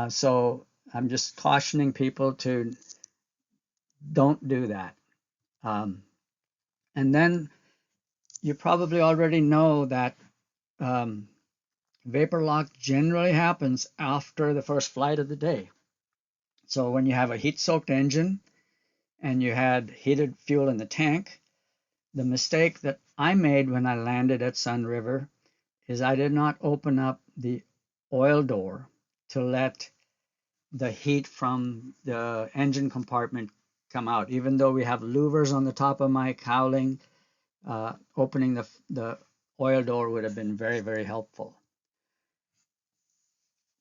So I'm just cautioning people to don't do that. And then you probably already know that vapor lock generally happens after the first flight of the day. So when you have a heat-soaked engine and you had heated fuel in the tank, the mistake that I made when I landed at Sunriver is I did not open up the oil door to let the heat from the engine compartment come out. Even though we have louvers on the top of my cowling, opening the oil door would have been very, very helpful.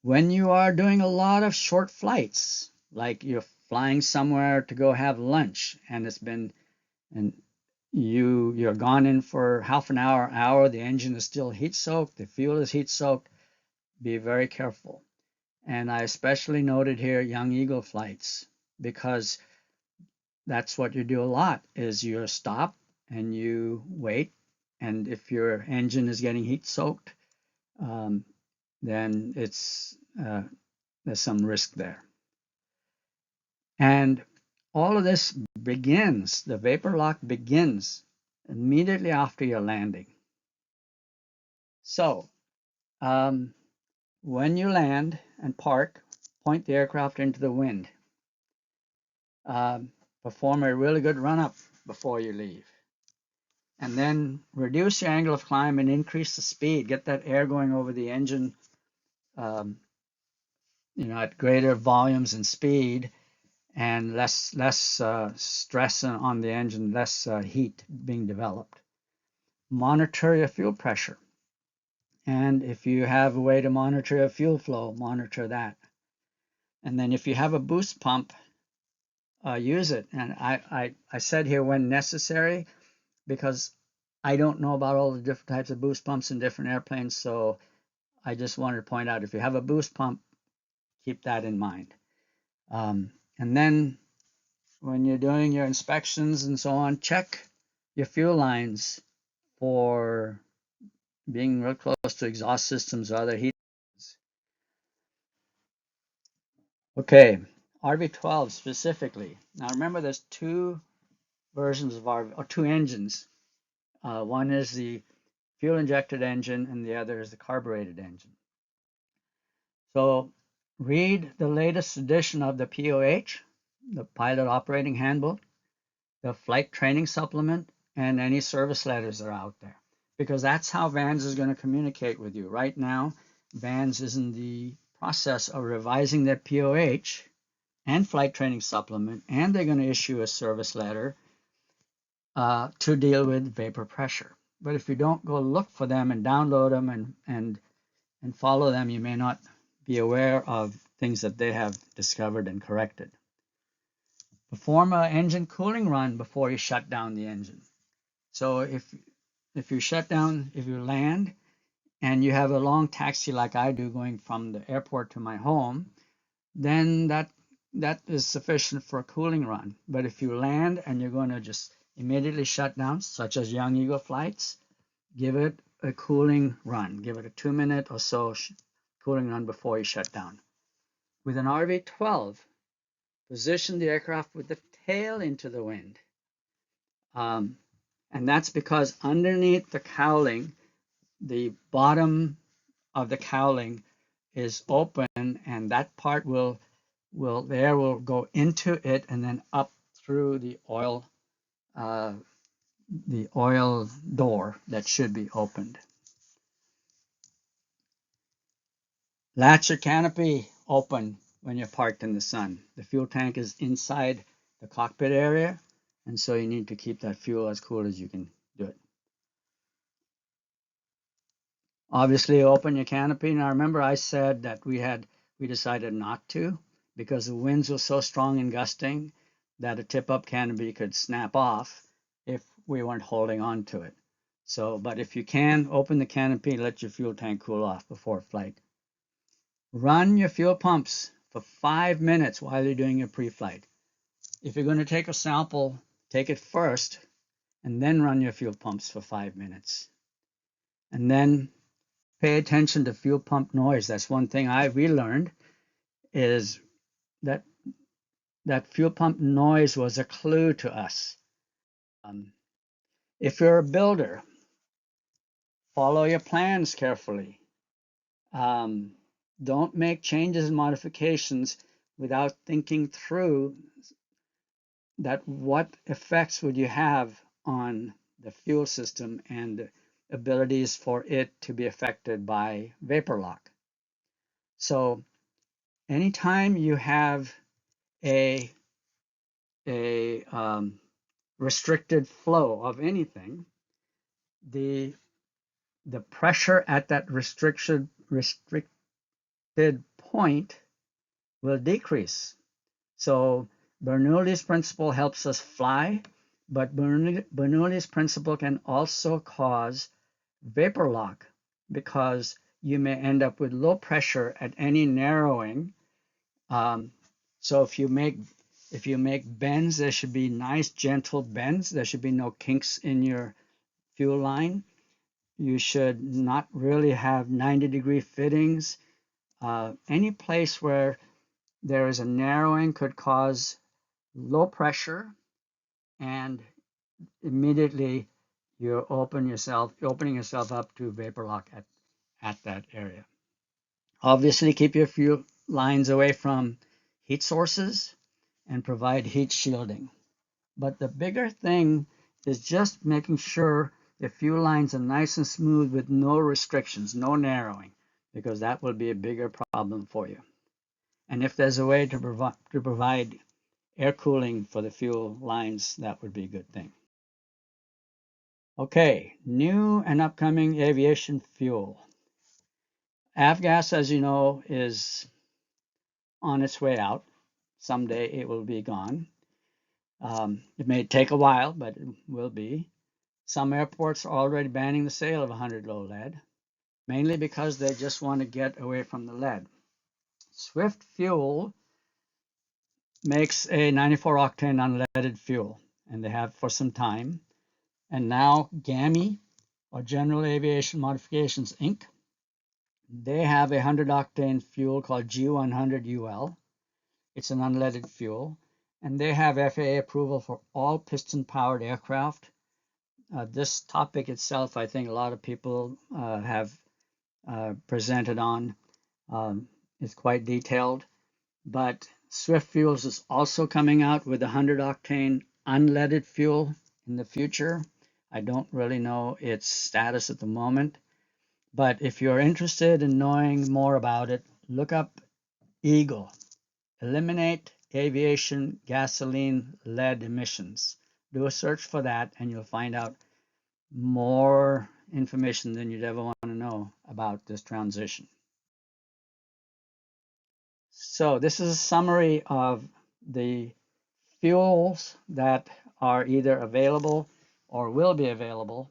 When you are doing a lot of short flights, like you're flying somewhere to go have lunch, and you're gone in for half an hour, the engine is still heat soaked, the fuel is heat soaked, be very careful. And I especially noted here young eagle flights, because that's what you do a lot, is you stop and you wait, and if your engine is getting heat soaked, then there's some risk there. And all of this begins, the vapor lock begins immediately after your landing. So when you land and park, point the aircraft into the wind. Perform a really good run-up before you leave. And then reduce your angle of climb and increase the speed. Get that air going over the engine, at greater volumes and speed, and less stress on the engine, less heat being developed. Monitor your fuel pressure. And if you have a way to monitor your fuel flow, monitor that. And then if you have a boost pump, use it. And I said here when necessary, because I don't know about all the different types of boost pumps in different airplanes. So I just wanted to point out, if you have a boost pump, keep that in mind. And then when you're doing your inspections and so on, check your fuel lines for being real close to exhaust systems or other heat. Okay, RV12 specifically. Now remember, there's two versions of RV, or two engines. One is the fuel injected engine and the other is the carbureted engine. So read the latest edition of the POH, the Pilot Operating Handbook, the Flight Training Supplement, and any service letters that are out there, because that's how VANS is going to communicate with you. Right now, VANS is in the process of revising their POH and Flight Training Supplement, and they're going to issue a service letter to deal with vapor pressure. But if you don't go look for them and download them and follow them, you may not be aware of things that they have discovered and corrected. Perform an engine cooling run before you shut down the engine. So if you land and you have a long taxi like I do going from the airport to my home, then that is sufficient for a cooling run. But if you land and you're going to just immediately shut down, such as Young Eagle flights, give it a cooling run. Give it a 2-minute or so cooling run before you shut down. With an RV-12, position the aircraft with the tail into the wind. And that's because underneath the cowling, the bottom of the cowling is open, and that part the air will go into it and then up through the oil door that should be opened. Latch your canopy open when you're parked in the sun. The fuel tank is inside the cockpit area, and so you need to keep that fuel as cool as you can do it. Obviously, open your canopy. Now remember, I said that we decided not to, because the winds were so strong and gusting that a tip-up canopy could snap off if we weren't holding on to it. So, but if you can, open the canopy and let your fuel tank cool off before flight. Run your fuel pumps for 5 minutes while you're doing your pre-flight. If you're going to take a sample, take it first, and then run your fuel pumps for 5 minutes. And then pay attention to fuel pump noise. That's one thing we learned, is that fuel pump noise was a clue to us. If you're a builder, follow your plans carefully. Don't make changes and modifications without thinking through that what effects would you have on the fuel system and abilities for it to be affected by vapor lock. So anytime you have a a restricted flow of anything, the pressure at that restricted point will decrease. So Bernoulli's principle helps us fly, but Bernoulli's principle can also cause vapor lock, because you may end up with low pressure at any narrowing. So if you make bends, there should be nice gentle bends. There should be no kinks in your fuel line. You should not really have 90-degree fittings. Any place where there is a narrowing could cause low pressure, and immediately you're opening yourself up to vapor lock at that area. Obviously, keep your fuel lines away from heat sources and provide heat shielding. But the bigger thing is just making sure the fuel lines are nice and smooth with no restrictions, no narrowing, because that will be a bigger problem for you. And if there's a way to provide air cooling for the fuel lines, that would be a good thing. Okay, new and upcoming aviation fuel. Avgas, as you know, is on its way out. Someday it will be gone. It may take a while, but it will be. Some airports are already banning the sale of 100 low lead, mainly because they just want to get away from the lead. Swift Fuel makes a 94 octane unleaded fuel, and they have for some time. And now GAMI, or General Aviation Modifications Inc., they have a 100 octane fuel called G100UL. It's an unleaded fuel, and they have FAA approval for all piston-powered aircraft. This topic itself, I think a lot of people have presented on. It's quite detailed, but Swift Fuels is also coming out with 100 octane unleaded fuel in the future. I don't really know its status at the moment, but if you're interested in knowing more about it, look up EAGLE, Eliminate Aviation Gasoline Lead Emissions. Do a search for that and you'll find out more information than you'd ever want to know about this transition. So this is a summary of the fuels that are either available or will be available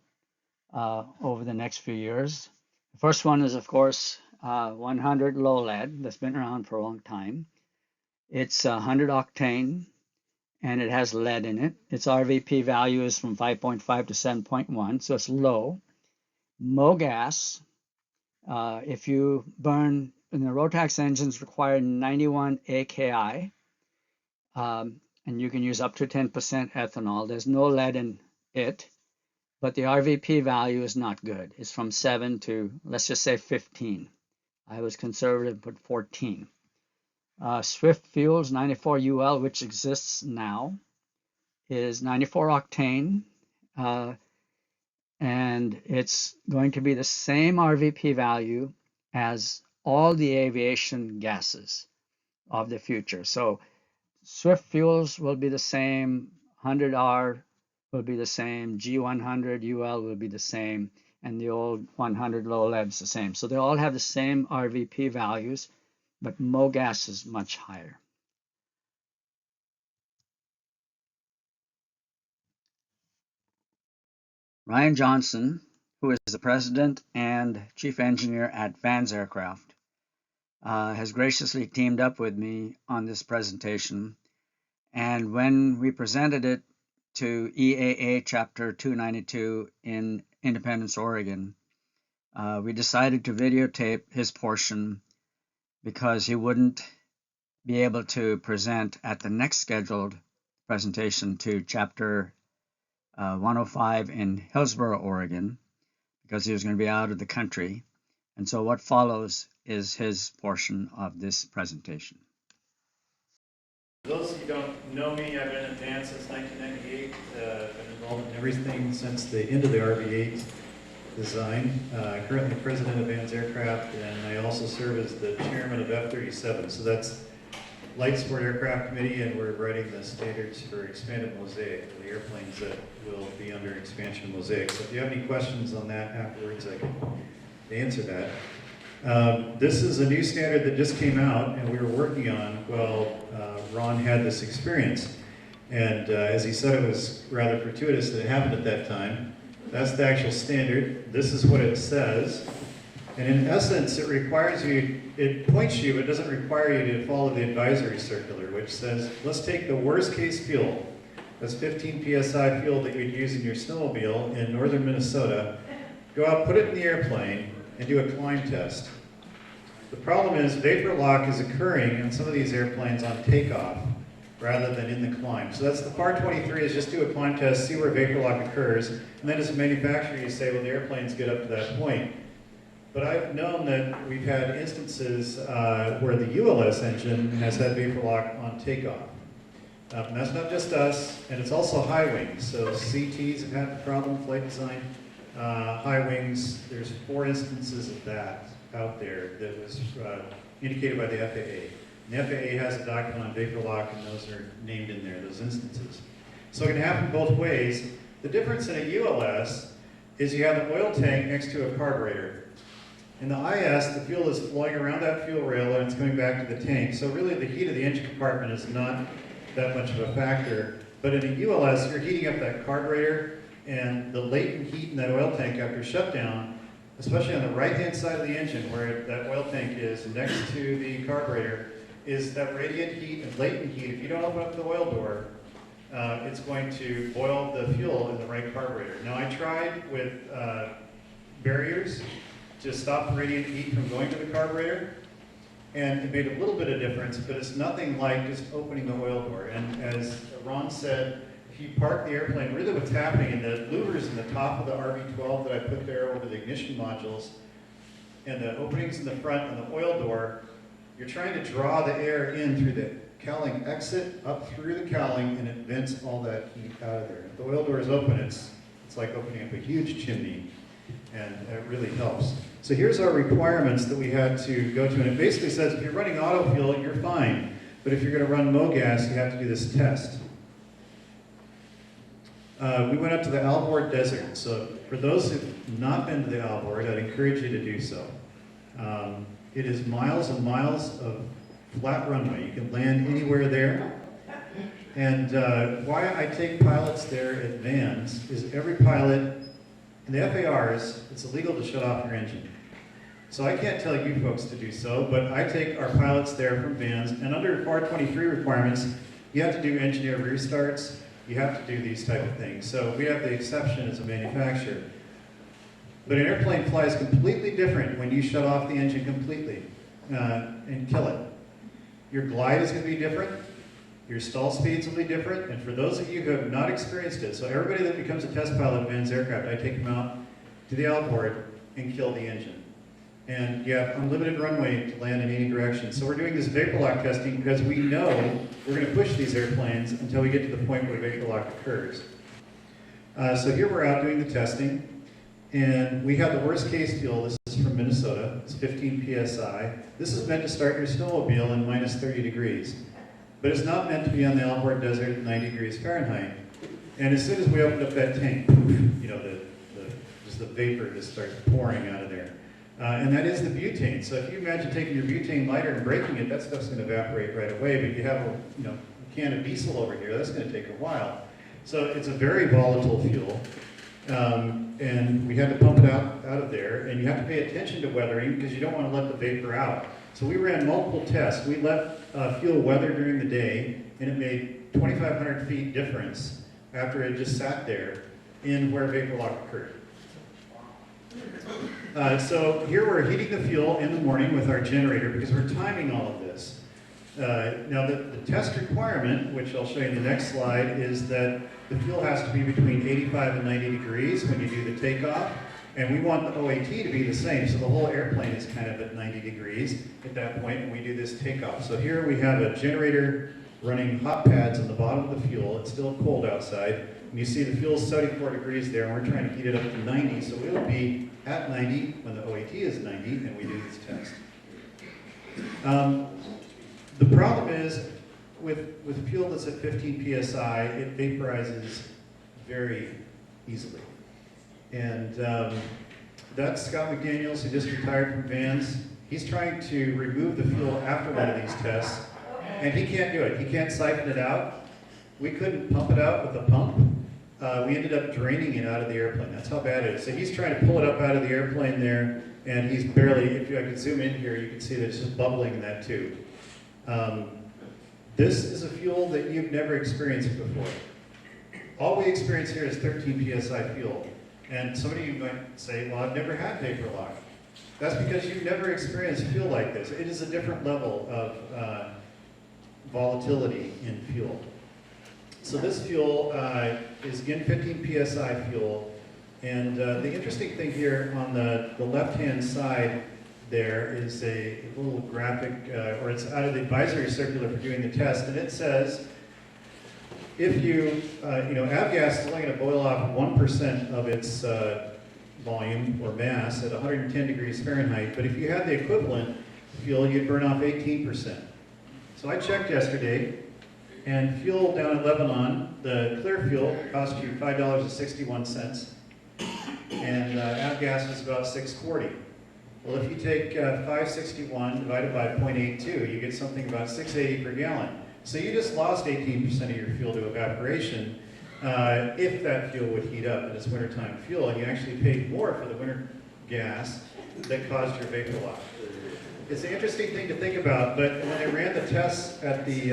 over the next few years. The first one is, of course, 100 low lead. That's been around for a long time. It's 100 octane, and it has lead in it. Its RVP value is from 5.5 to 7.1, so it's low. Mogas, if you burn, and the Rotax engines require 91 AKI, and you can use up to 10% ethanol. There's no lead in it, but the RVP value is not good. It's from 7 to, let's just say 15. I was conservative, put 14. Swift Fuels 94UL, which exists now, is 94 octane, and it's going to be the same RVP value as all the aviation gases of the future. So Swift Fuels will be the same, 100R will be the same, G100UL will be the same, and the old 100 low lead is the same. So they all have the same RVP values, but Mogas is much higher. Rian Johnson, who is the president and chief engineer at Vans Aircraft, has graciously teamed up with me on this presentation. And when we presented it to EAA Chapter 292 in Independence, Oregon, we decided to videotape his portion because he wouldn't be able to present at the next scheduled presentation to Chapter 105 in Hillsboro, Oregon, because he was going to be out of the country. And so what follows is his portion of this presentation. For those of you who don't know me, I've been in Vans since 1998. Been involved in everything since the end of the RV-8 design. Currently president of Vans Aircraft, and I also serve as the chairman of F-37. So that's Light Sport Aircraft Committee, and we're writing the standards for expanded mosaic, for the airplanes that will be under expansion mosaic. So if you have any questions on that afterwards, I can answer that. This is a new standard that just came out, and we were working on while Ron had this experience. And as he said, it was rather fortuitous that it happened at that time. That's the actual standard. This is what it says. And in essence, it requires you, it points you, but doesn't require you to follow the advisory circular, which says, let's take the worst case fuel, that's 15 PSI fuel that you'd use in your snowmobile in northern Minnesota, go out, put it in the airplane, and do a climb test. The problem is vapor lock is occurring on some of these airplanes on takeoff rather than in the climb. So that's the FAR 23 is just do a climb test, see where vapor lock occurs, and then as a manufacturer you say, well, the airplanes get up to that point. But I've known that we've had instances where the ULS engine has had vapor lock on takeoff. And that's not just us, and it's also high wings. So CTs have had the problem, flight design. High wings, there's 4 instances of that out there that was indicated by the FAA. And the FAA has a document on vapor lock, and those are named in there, those instances. So it can happen both ways. The difference in a ULS is you have an oil tank next to a carburetor. In the IS, the fuel is flowing around that fuel rail and it's coming back to the tank. So really the heat of the engine compartment is not that much of a factor. But in a ULS, you're heating up that carburetor, and the latent heat in that oil tank after shutdown, especially on the right-hand side of the engine where that oil tank is next to the carburetor, is that radiant heat and latent heat. If you don't open up the oil door, it's going to boil the fuel in the right carburetor. Now I tried with barriers to stop the radiant heat from going to the carburetor, and it made a little bit of difference, but it's nothing like just opening the oil door. And as Ron said, if you park the airplane, really what's happening in the louvers in the top of the RB12 that I put there over the ignition modules, and the openings in the front and the oil door, you're trying to draw the air in through the cowling exit, up through the cowling, and it vents all that heat out of there. If the oil door is open, it's like opening up a huge chimney, and it really helps. So here's our requirements that we had to go to, and it basically says if you're running auto fuel, you're fine. But if you're going to run Mogas, you have to do this test. We went up to the Alvord Desert. So for those who've not been to the Alvord, I'd encourage you to do so. It is miles and miles of flat runway. You can land anywhere there. And why I take pilots there at Vans is every pilot, in the FARs, it's illegal to shut off your engine. So I can't tell you folks to do so, but I take our pilots there from Vans, and under FAR 23 requirements, you have to do engineer restarts, you have to do these type of things. So we have the exception as a manufacturer. But an airplane flies completely different when you shut off the engine completely and kill it. Your glide is going to be different, your stall speeds will be different, and for those of you who have not experienced it, so everybody that becomes a test pilot of Vans aircraft, I take them out to the outboard and kill the engine. And you have unlimited runway to land in any direction. So we're doing this vapor lock testing because we know we're going to push these airplanes until we get to the point where vapor lock occurs. So here we're out doing the testing, and we have the worst case fuel. This is from Minnesota. It's 15 PSI. This is meant to start your snowmobile in minus 30 degrees. But it's not meant to be on the Alvord Desert at 90 degrees Fahrenheit. And as soon as we opened up that tank, you know, just the vapor just starts pouring out of there. And that is the butane. So if you imagine taking your butane lighter and breaking it, that stuff's going to evaporate right away. But if you have a can of diesel over here, that's going to take a while. So it's a very volatile fuel. And we had to pump it out of there. And you have to pay attention to weathering because you don't want to let the vapor out. So we ran multiple tests. We let fuel weather during the day, and it made 2,500 feet difference after it just sat there in where vapor lock occurred. So here we're heating the fuel in the morning with our generator because we're timing all of this. Now the test requirement, which I'll show you in the next slide, is that the fuel has to be between 85 and 90 degrees when you do the takeoff. And we want the OAT to be the same, so the whole airplane is kind of at 90 degrees at that point when we do this takeoff. So here we have a generator running hot pads on the bottom of the fuel. It's still cold outside. And you see the fuel's 74 degrees there, and we're trying to heat it up to 90. So it'll be at 90 when the OAT is 90, and we do this test. The problem is, with fuel that's at 15 psi, it vaporizes very easily. And that's Scott McDaniels, who just retired from Vans. He's trying to remove the fuel after one of these tests, and he can't do it. He can't siphon it out. We couldn't pump it out with a pump. We ended up draining it out of the airplane. That's how bad it is. So he's trying to pull it up out of the airplane there, and he's barely, if I could zoom in here, you can see that it's just bubbling in that tube. This is a fuel that you've never experienced before. All we experience here is 13 psi fuel. And some of you might say, well, I've never had vapor lock. That's because you've never experienced fuel like this. It is a different level of volatility in fuel. So this fuel is again 15 psi fuel. And the interesting thing here on the left-hand side there is a little graphic, or it's out of the advisory circular for doing the test, and it says, if you, avgas is only going to boil off 1% of its volume or mass at 110 degrees Fahrenheit, but if you had the equivalent fuel, you'd burn off 18%. So I checked yesterday, and fuel down in Lebanon, the clear fuel cost you $5.61, and avgas is about $6.40. Well, if you take 561 divided by 0.82, you get something about 680 per gallon. So you just lost 18% of your fuel to evaporation if that fuel would heat up in its wintertime fuel, and you actually paid more for the winter gas that caused your vapor lock. It's an interesting thing to think about, but when they ran the tests at the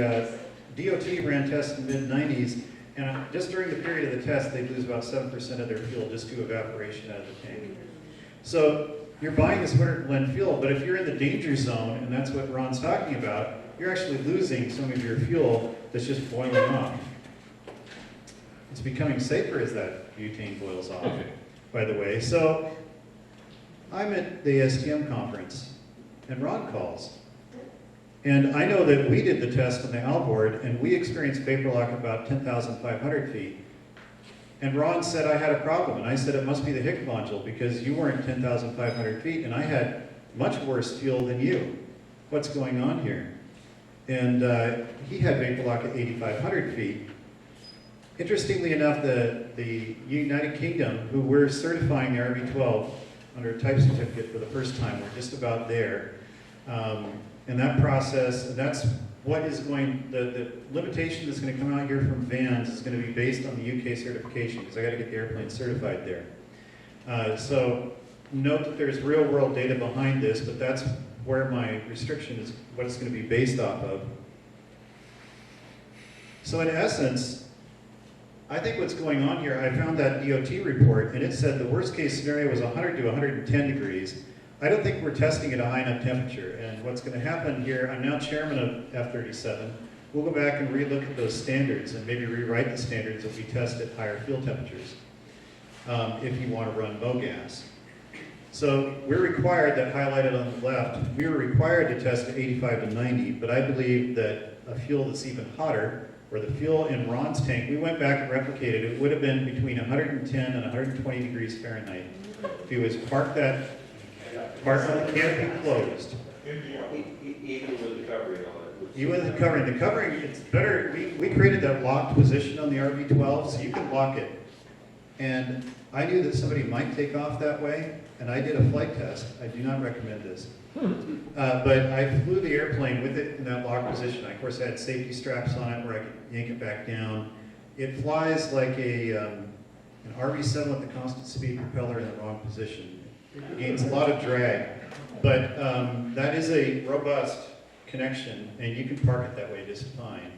DOT ran tests in the mid-90s, and just during the period of the test, they'd lose about 7% of their fuel just to evaporation out of the tank. So you're buying this winter blend fuel, but if you're in the danger zone, and that's what Ron's talking about, you're actually losing some of your fuel that's just boiling off. It's becoming safer as that butane boils off, by the way. So I'm at the ASTM conference, and Ron calls. And I know that we did the test on the outboard, and we experienced vapor lock at about 10,500 feet. And Ron said I had a problem, and I said it must be the HIC module, because you weren't 10,500 feet, and I had much worse fuel than you. What's going on here? And he had vapor lock at 8,500 feet. Interestingly enough, the United Kingdom, who we're certifying the RV-12 under a type certificate for the first time, we're just about there. And that process, and that's what is going, the limitation that's going to come out here from Vans is going to be based on the UK certification, because I got to get the airplane certified there. So note that there's real world data behind this, but that's where my restriction is, what it's going to be based off of. So in essence, I think what's going on here, I found that DOT report, and it said the worst case scenario was 100 to 110 degrees. I don't think we're testing at a high enough temperature, and what's going to happen here, I'm now chairman of F-37, we'll go back and relook at those standards and maybe rewrite the standards if we test at higher fuel temperatures, if you want to run Mogas. So we're required, that highlighted on the left, we were required to test at 85 to 90, but I believe that a fuel that's even hotter, or the fuel in Ron's tank, we went back and replicated, it would have been between 110 and 120 degrees Fahrenheit. If he was parked the canopy closed. Even with the covering on it. Even with the covering, it's better, we created that locked position on the RV-12, so you can lock it. And I knew that somebody might take off that way, and I did a flight test. I do not recommend this. But I flew the airplane with it in that locked position. Of course, I had safety straps on it where I could yank it back down. It flies like an RV-7 with a constant speed propeller in the wrong position. It gains a lot of drag. But that is a robust connection, and you can park it that way just fine.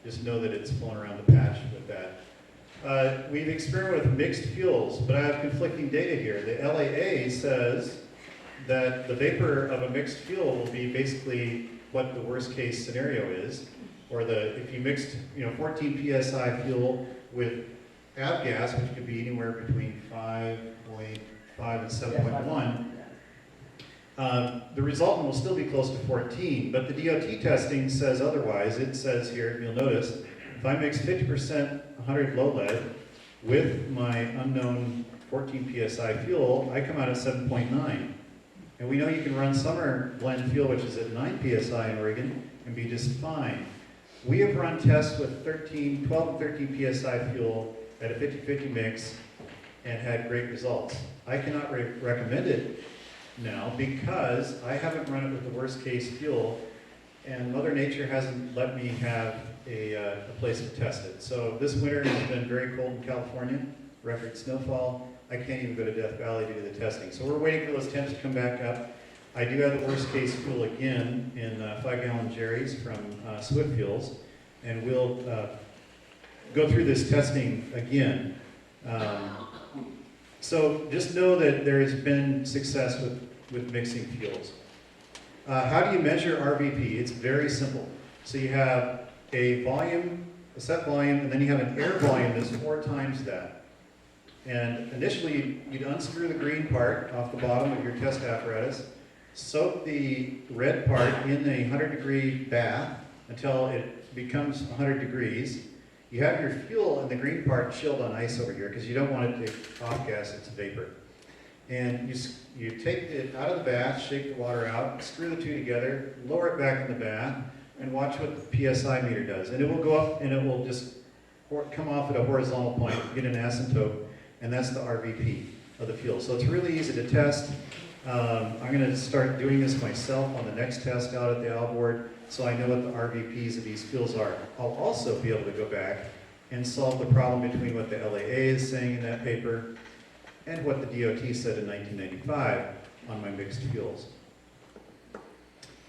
Just know that it's flown around the patch with that. We've experimented with mixed fuels, but I have conflicting data here. The LAA says that the vapor of a mixed fuel will be basically what the worst case scenario is, or if you mixed 14 psi fuel with avgas, which could be anywhere between 5.5 and 7.1, the resultant will still be close to 14, but the DOT testing says otherwise. It says here, you'll notice, if I mix 50% 100 low lead with my unknown 14 psi fuel, I come out at 7.9. And we know you can run summer blend fuel, which is at 9 psi in Oregon, and be just fine. We have run tests with 12 and 13 psi fuel at a 50-50 mix and had great results. I cannot recommend it now because I haven't run it with the worst case fuel, and Mother Nature hasn't let me have a place to test it. So this winter has been very cold in California, record snowfall. I can't even go to Death Valley to do the testing. So we're waiting for those temps to come back up. I do have the worst case fuel again in 5-gallon Jerry's from Swift Fuels, and we'll go through this testing again. So just know that there has been success with mixing fuels. How do you measure RVP? It's very simple. So you have a volume, a set volume, and then you have an air volume that's 4 times that. And initially, you'd unscrew the green part off the bottom of your test apparatus, soak the red part in a 100-degree bath until it becomes 100 degrees. You have your fuel and the green part chilled on ice over here because you don't want it to off-gas its vapor. And you take it out of the bath, shake the water out, screw the two together, lower it back in the bath, and watch what the PSI meter does. And it will go up and it will just come off at a horizontal point, get an asymptote, and that's the RVP of the fuel. So it's really easy to test. I'm going to start doing this myself on the next test out at the outboard, so I know what the RVPs of these fuels are. I'll also be able to go back and solve the problem between what the LAA is saying in that paper and what the DOT said in 1995 on my mixed fuels.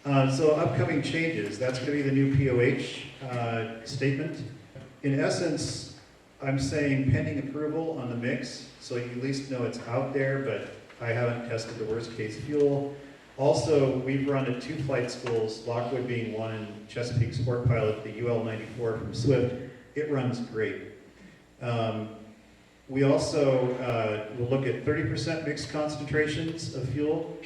So upcoming changes, that's going to be the new POH statement. In essence, I'm saying pending approval on the mix, so you at least know it's out there, but I haven't tested the worst case fuel. Also, we've run at 2 flight schools, Lockwood being one and Chesapeake Sport Pilot, the UL-94 from Swift. It runs great. We also will look at 30% mixed concentrations of fuel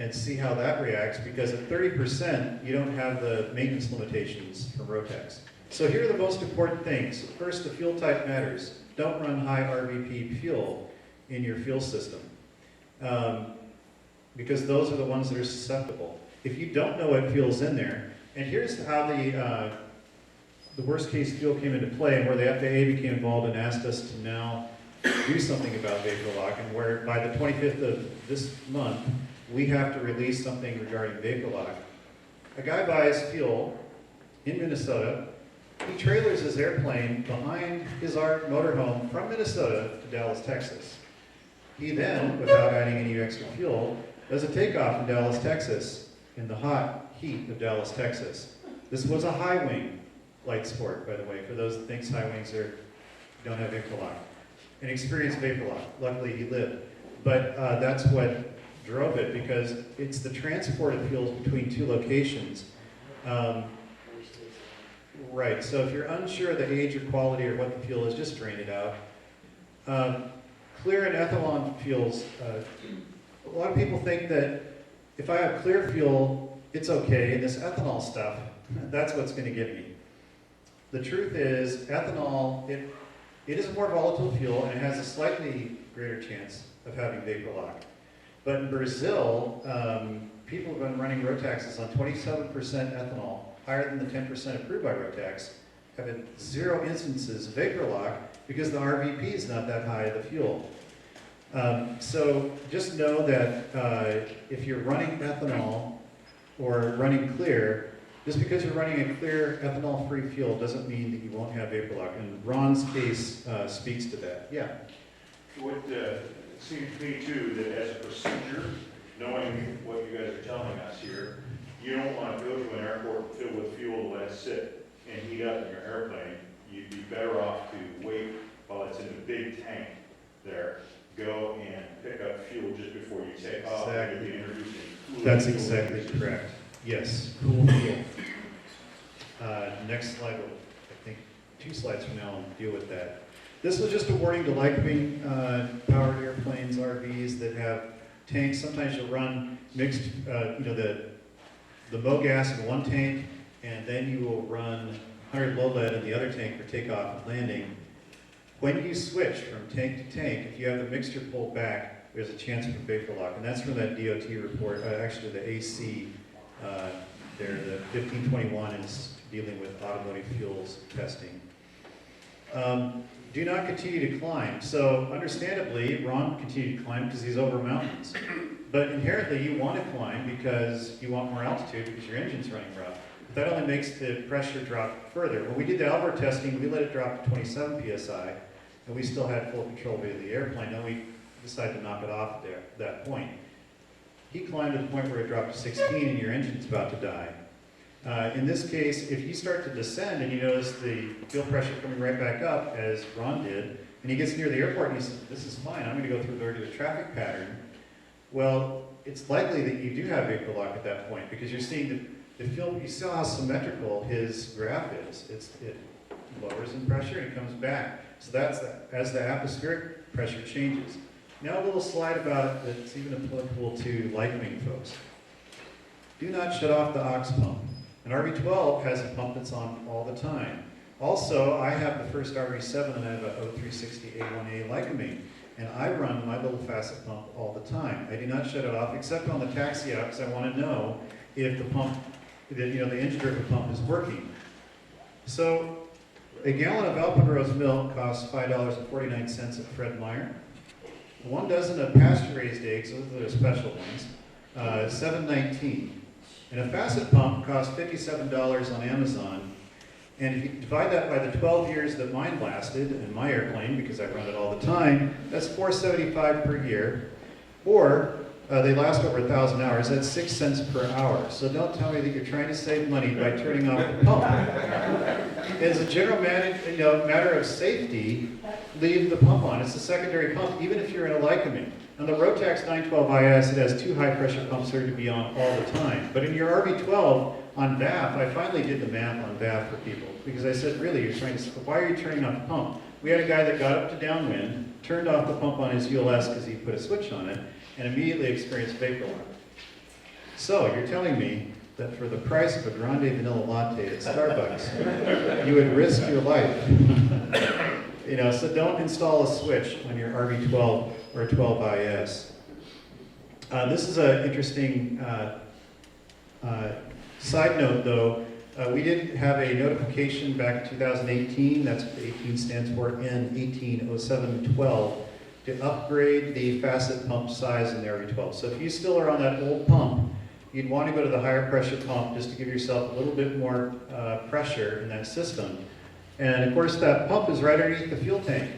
and see how that reacts, because at 30%, you don't have the maintenance limitations from Rotax. So here are the most important things. First, the fuel type matters. Don't run high RVP fuel in your fuel system, because those are the ones that are susceptible. If you don't know what fuel's in there, and here's how the worst case fuel came into play, and where the FAA became involved and asked us to now do something about vapor lock, and where by the 25th of this month, we have to release something regarding vapor lock. A guy buys fuel in Minnesota. He trailers his airplane behind his motorhome from Minnesota to Dallas, Texas. He then, without adding any extra fuel, does a takeoff in Dallas, Texas, in the hot heat of Dallas, Texas. This was a high wing light sport, by the way, for those that think high wings don't have vapor lock. An experienced vapor lock. Luckily, he lived. But that's what drove it, because it's the transport of fuels between 2 locations. Right, so if you're unsure of the age or quality or what the fuel is, just drain it out. Clear and ethanol fuels, a lot of people think that if I have clear fuel, it's okay, and this ethanol stuff, that's what's going to get me. The truth is, ethanol, it is a more volatile fuel, and it has a slightly greater chance of having vapor lock. But in Brazil, people have been running Rotaxes on 27% ethanol, higher than the 10% approved by Rotax, have had 0 instances of vapor lock because the RVP is not that high of the fuel. So just know that if you're running ethanol or running clear, just because you're running a clear ethanol-free fuel doesn't mean that you won't have vapor lock. And Ron's case speaks to that. Yeah? It seems to me too that as a procedure, knowing what you guys are telling us here, you don't want to go to an airport filled with fuel, let it sit and heat up in your airplane. You'd be better off to wait while it's in a big tank there, go and pick up fuel just before you take off. Exactly. And introducing cooler That's fuel exactly introduces. correct. Yes, cool fuel. Next slide will, I think, 2 slides from now, I'll deal with that. This was just a warning to light-wing powered airplanes, RVs that have tanks. Sometimes you'll run mixed, the Mogas in one tank, and then you will run 100 low lead in the other tank for takeoff and landing. When you switch from tank to tank, if you have the mixture pulled back, there's a chance for vapor lock. And that's from that DOT report, actually the AC, there, the 1521 is dealing with automotive fuels testing. Do not continue to climb. So understandably, Ron continued to climb because he's over mountains. But inherently, you want to climb because you want more altitude because your engine's running rough. But that only makes the pressure drop further. When we did the Albert testing, we let it drop to 27 psi, and we still had full control via the airplane. Then we decided to knock it off there at that point. He climbed to the point where it dropped to 16 and your engine's about to die. In this case, if you start to descend and you notice the fuel pressure coming right back up, as Ron did, and he gets near the airport and he says, this is fine, I'm going to go through the regular traffic pattern, well, it's likely that you do have vapor lock at that point because you're seeing the fuel, you saw how symmetrical his graph is. It lowers in pressure and it comes back. So that's as the atmospheric pressure changes. Now a little slide about it that's even applicable to light wing folks. Do not shut off the aux pump. An RV12 has a pump that's on all the time. Also, I have the first RV7 and I have a 0360A1A Lycoming, and I run my little facet pump all the time. I do not shut it off except on the taxi out because I want to know if the pump, the engine-driven pump is working. So, a gallon of Alpenrose milk costs $5.49 at Fred Meyer. 1 dozen of pasture-raised eggs, those are the special ones, $7.19. And a facet pump costs $57 on Amazon. And if you divide that by the 12 years that mine lasted, in my airplane, because I run it all the time, that's $475 per year. Or they last over 1,000 hours, that's 6 cents per hour. So don't tell me that you're trying to save money by turning off the pump. As a general matter of safety, leave the pump on. It's a secondary pump, even if you're in a Lycoming. On the Rotax 912IS, it has 2 high-pressure pumps that are to be on all the time. But in your RV12, on VAF, I finally did the math on VAF for people. Because I said, really, why are you turning off the pump? We had a guy that got up to downwind, turned off the pump on his ULS because he put a switch on it, and immediately experienced vapor lock. So, you're telling me that for the price of a grande vanilla latte at Starbucks, you would risk your life. So don't install a switch on your RV12 or a 12IS. This is an interesting side note, though. We did have a notification back in 2018, that's what the 18 stands for, N180712, to upgrade the facet pump size in the RV12. So if you still are on that old pump, you'd want to go to the higher pressure pump just to give yourself a little bit more pressure in that system. And of course that pump is right underneath the fuel tank.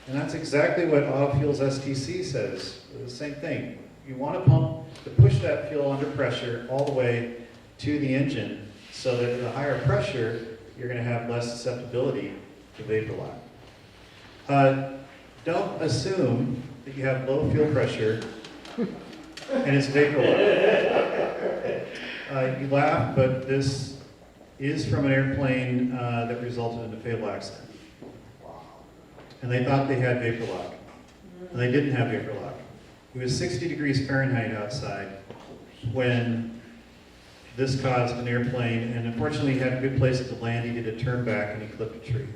And that's exactly what Autofuels STC says, the same thing. You want a pump to push that fuel under pressure all the way to the engine so that at a higher pressure, you're going to have less susceptibility to vapor lock. Don't assume that you have low fuel pressure and it's vapor lock. You laugh, but this is from an airplane that resulted in a fatal accident. And they thought they had vapor lock. And they didn't have vapor lock. It was 60 degrees Fahrenheit outside when this caused an airplane, and unfortunately he had a good place to land. He did a turn back and he clipped a tree.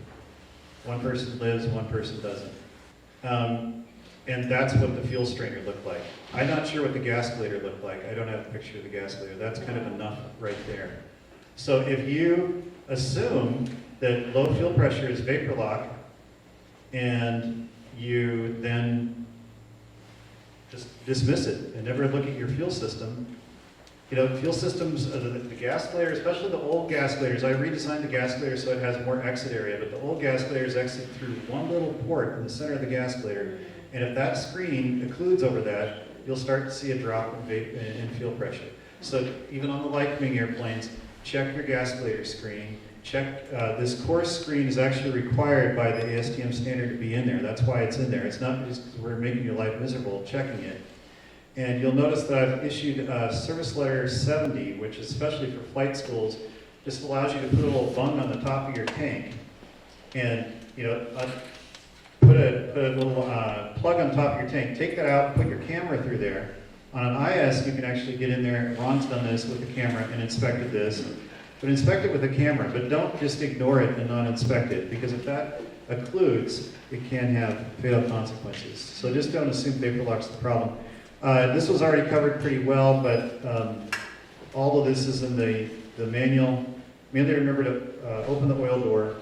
One person lives, one person doesn't. And that's what the fuel strainer looked like. I'm not sure what the gascolator looked like. I don't have a picture of the gascolator. That's kind of enough right there. So if you assume that low fuel pressure is vapor lock, and you then just dismiss it and never look at your fuel system, fuel systems, the gascolator, especially the old gascolators, I redesigned the gascolator so it has more exit area, but the old gascolators exit through one little port in the center of the gascolator, and if that screen occludes over that, you'll start to see a drop in fuel pressure. So even on the Lycoming airplanes, check your gascolator screen. Check, this course screen is actually required by the ASTM standard to be in there. That's why it's in there. It's not just because we're making your life miserable checking it. And you'll notice that I've issued Service Letter 70, which is especially for flight schools, just allows you to put a little bung on the top of your tank and put a little plug on top of your tank. Take that out, put your camera through there. On an IS, you can actually get in there. Ron's done this with the camera and inspected this. But inspect it with a camera, but don't just ignore it and not inspect it, because if that occludes, it can have fatal consequences. So just don't assume vapor lock's the problem. This was already covered pretty well, but all of this is in the manual. Mainly remember to open the oil door.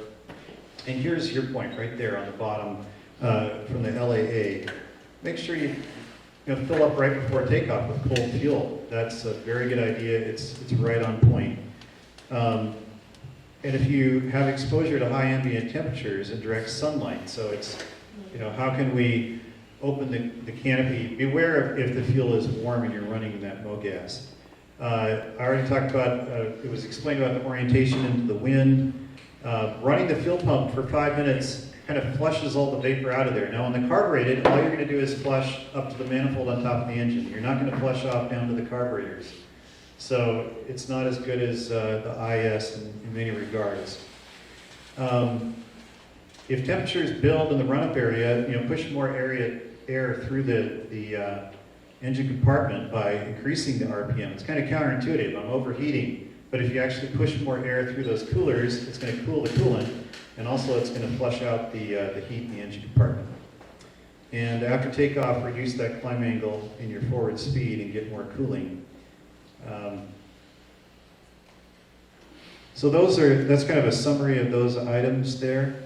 And here's your point right there on the bottom from the LAA. Make sure you fill up right before takeoff with cold fuel. That's a very good idea. It's right on point. And if you have exposure to high ambient temperatures and direct sunlight, so it's, how can we open the canopy? Beware if the fuel is warm and you're running that Mogas. I already talked about, it was explained about the orientation into the wind. Running the fuel pump for 5 minutes kind of flushes all the vapor out of there. Now on the carbureted, all you're going to do is flush up to the manifold on top of the engine. You're not going to flush off down to the carburetors. So it's not as good as the IS in many regards. If temperatures build in the run-up area, push more air through the engine compartment by increasing the RPM. It's kind of counterintuitive. I'm overheating, but if you actually push more air through those coolers, it's going to cool the coolant, and also it's going to flush out the heat in the engine compartment. And after takeoff, reduce that climb angle in your forward speed and get more cooling. So that's kind of a summary of those items there.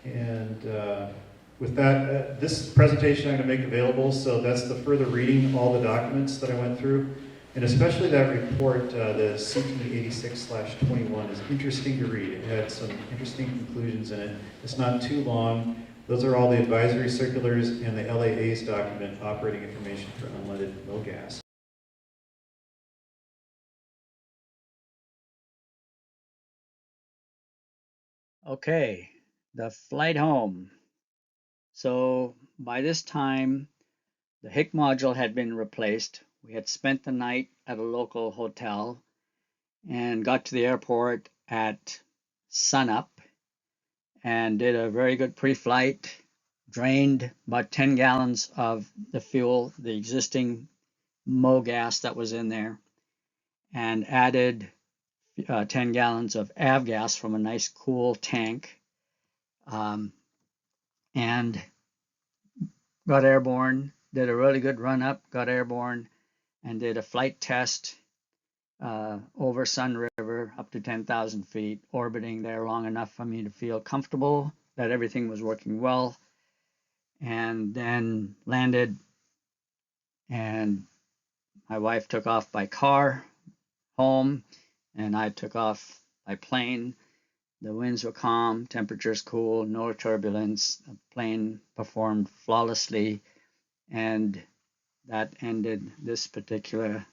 And with that, this presentation I'm going to make available, so that's the further reading, all the documents that I went through. And especially that report, the CT 86/21 is interesting to read. It had some interesting conclusions in it. It's not too long. Those are all the advisory circulars and the LAA's document, operating information for unleaded Mogas. Okay, the flight home. So by this time, the HIC module had been replaced. We had spent the night at a local hotel and got to the airport at sunup and did a very good pre-flight, drained about 10 gallons of the fuel, the existing Mogas that was in there, and added 10 gallons of avgas from a nice cool tank, and got airborne, did a really good run up, got airborne, and did a flight test over Sunriver up to 10,000 feet, orbiting there long enough for me to feel comfortable that everything was working well, and then landed, and my wife took off by car home, and I took off by plane. The winds were calm, temperatures cool, no turbulence. The plane performed flawlessly, and that ended this particular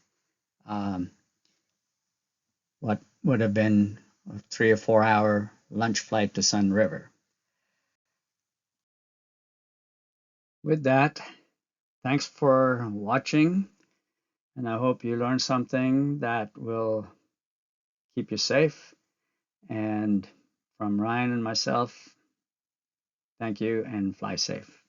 what would have been a 3 or 4 hour lunch flight to Sunriver. With that, thanks for watching, and I hope you learned something that will keep you safe. And from Ryan and myself, thank you and fly safe.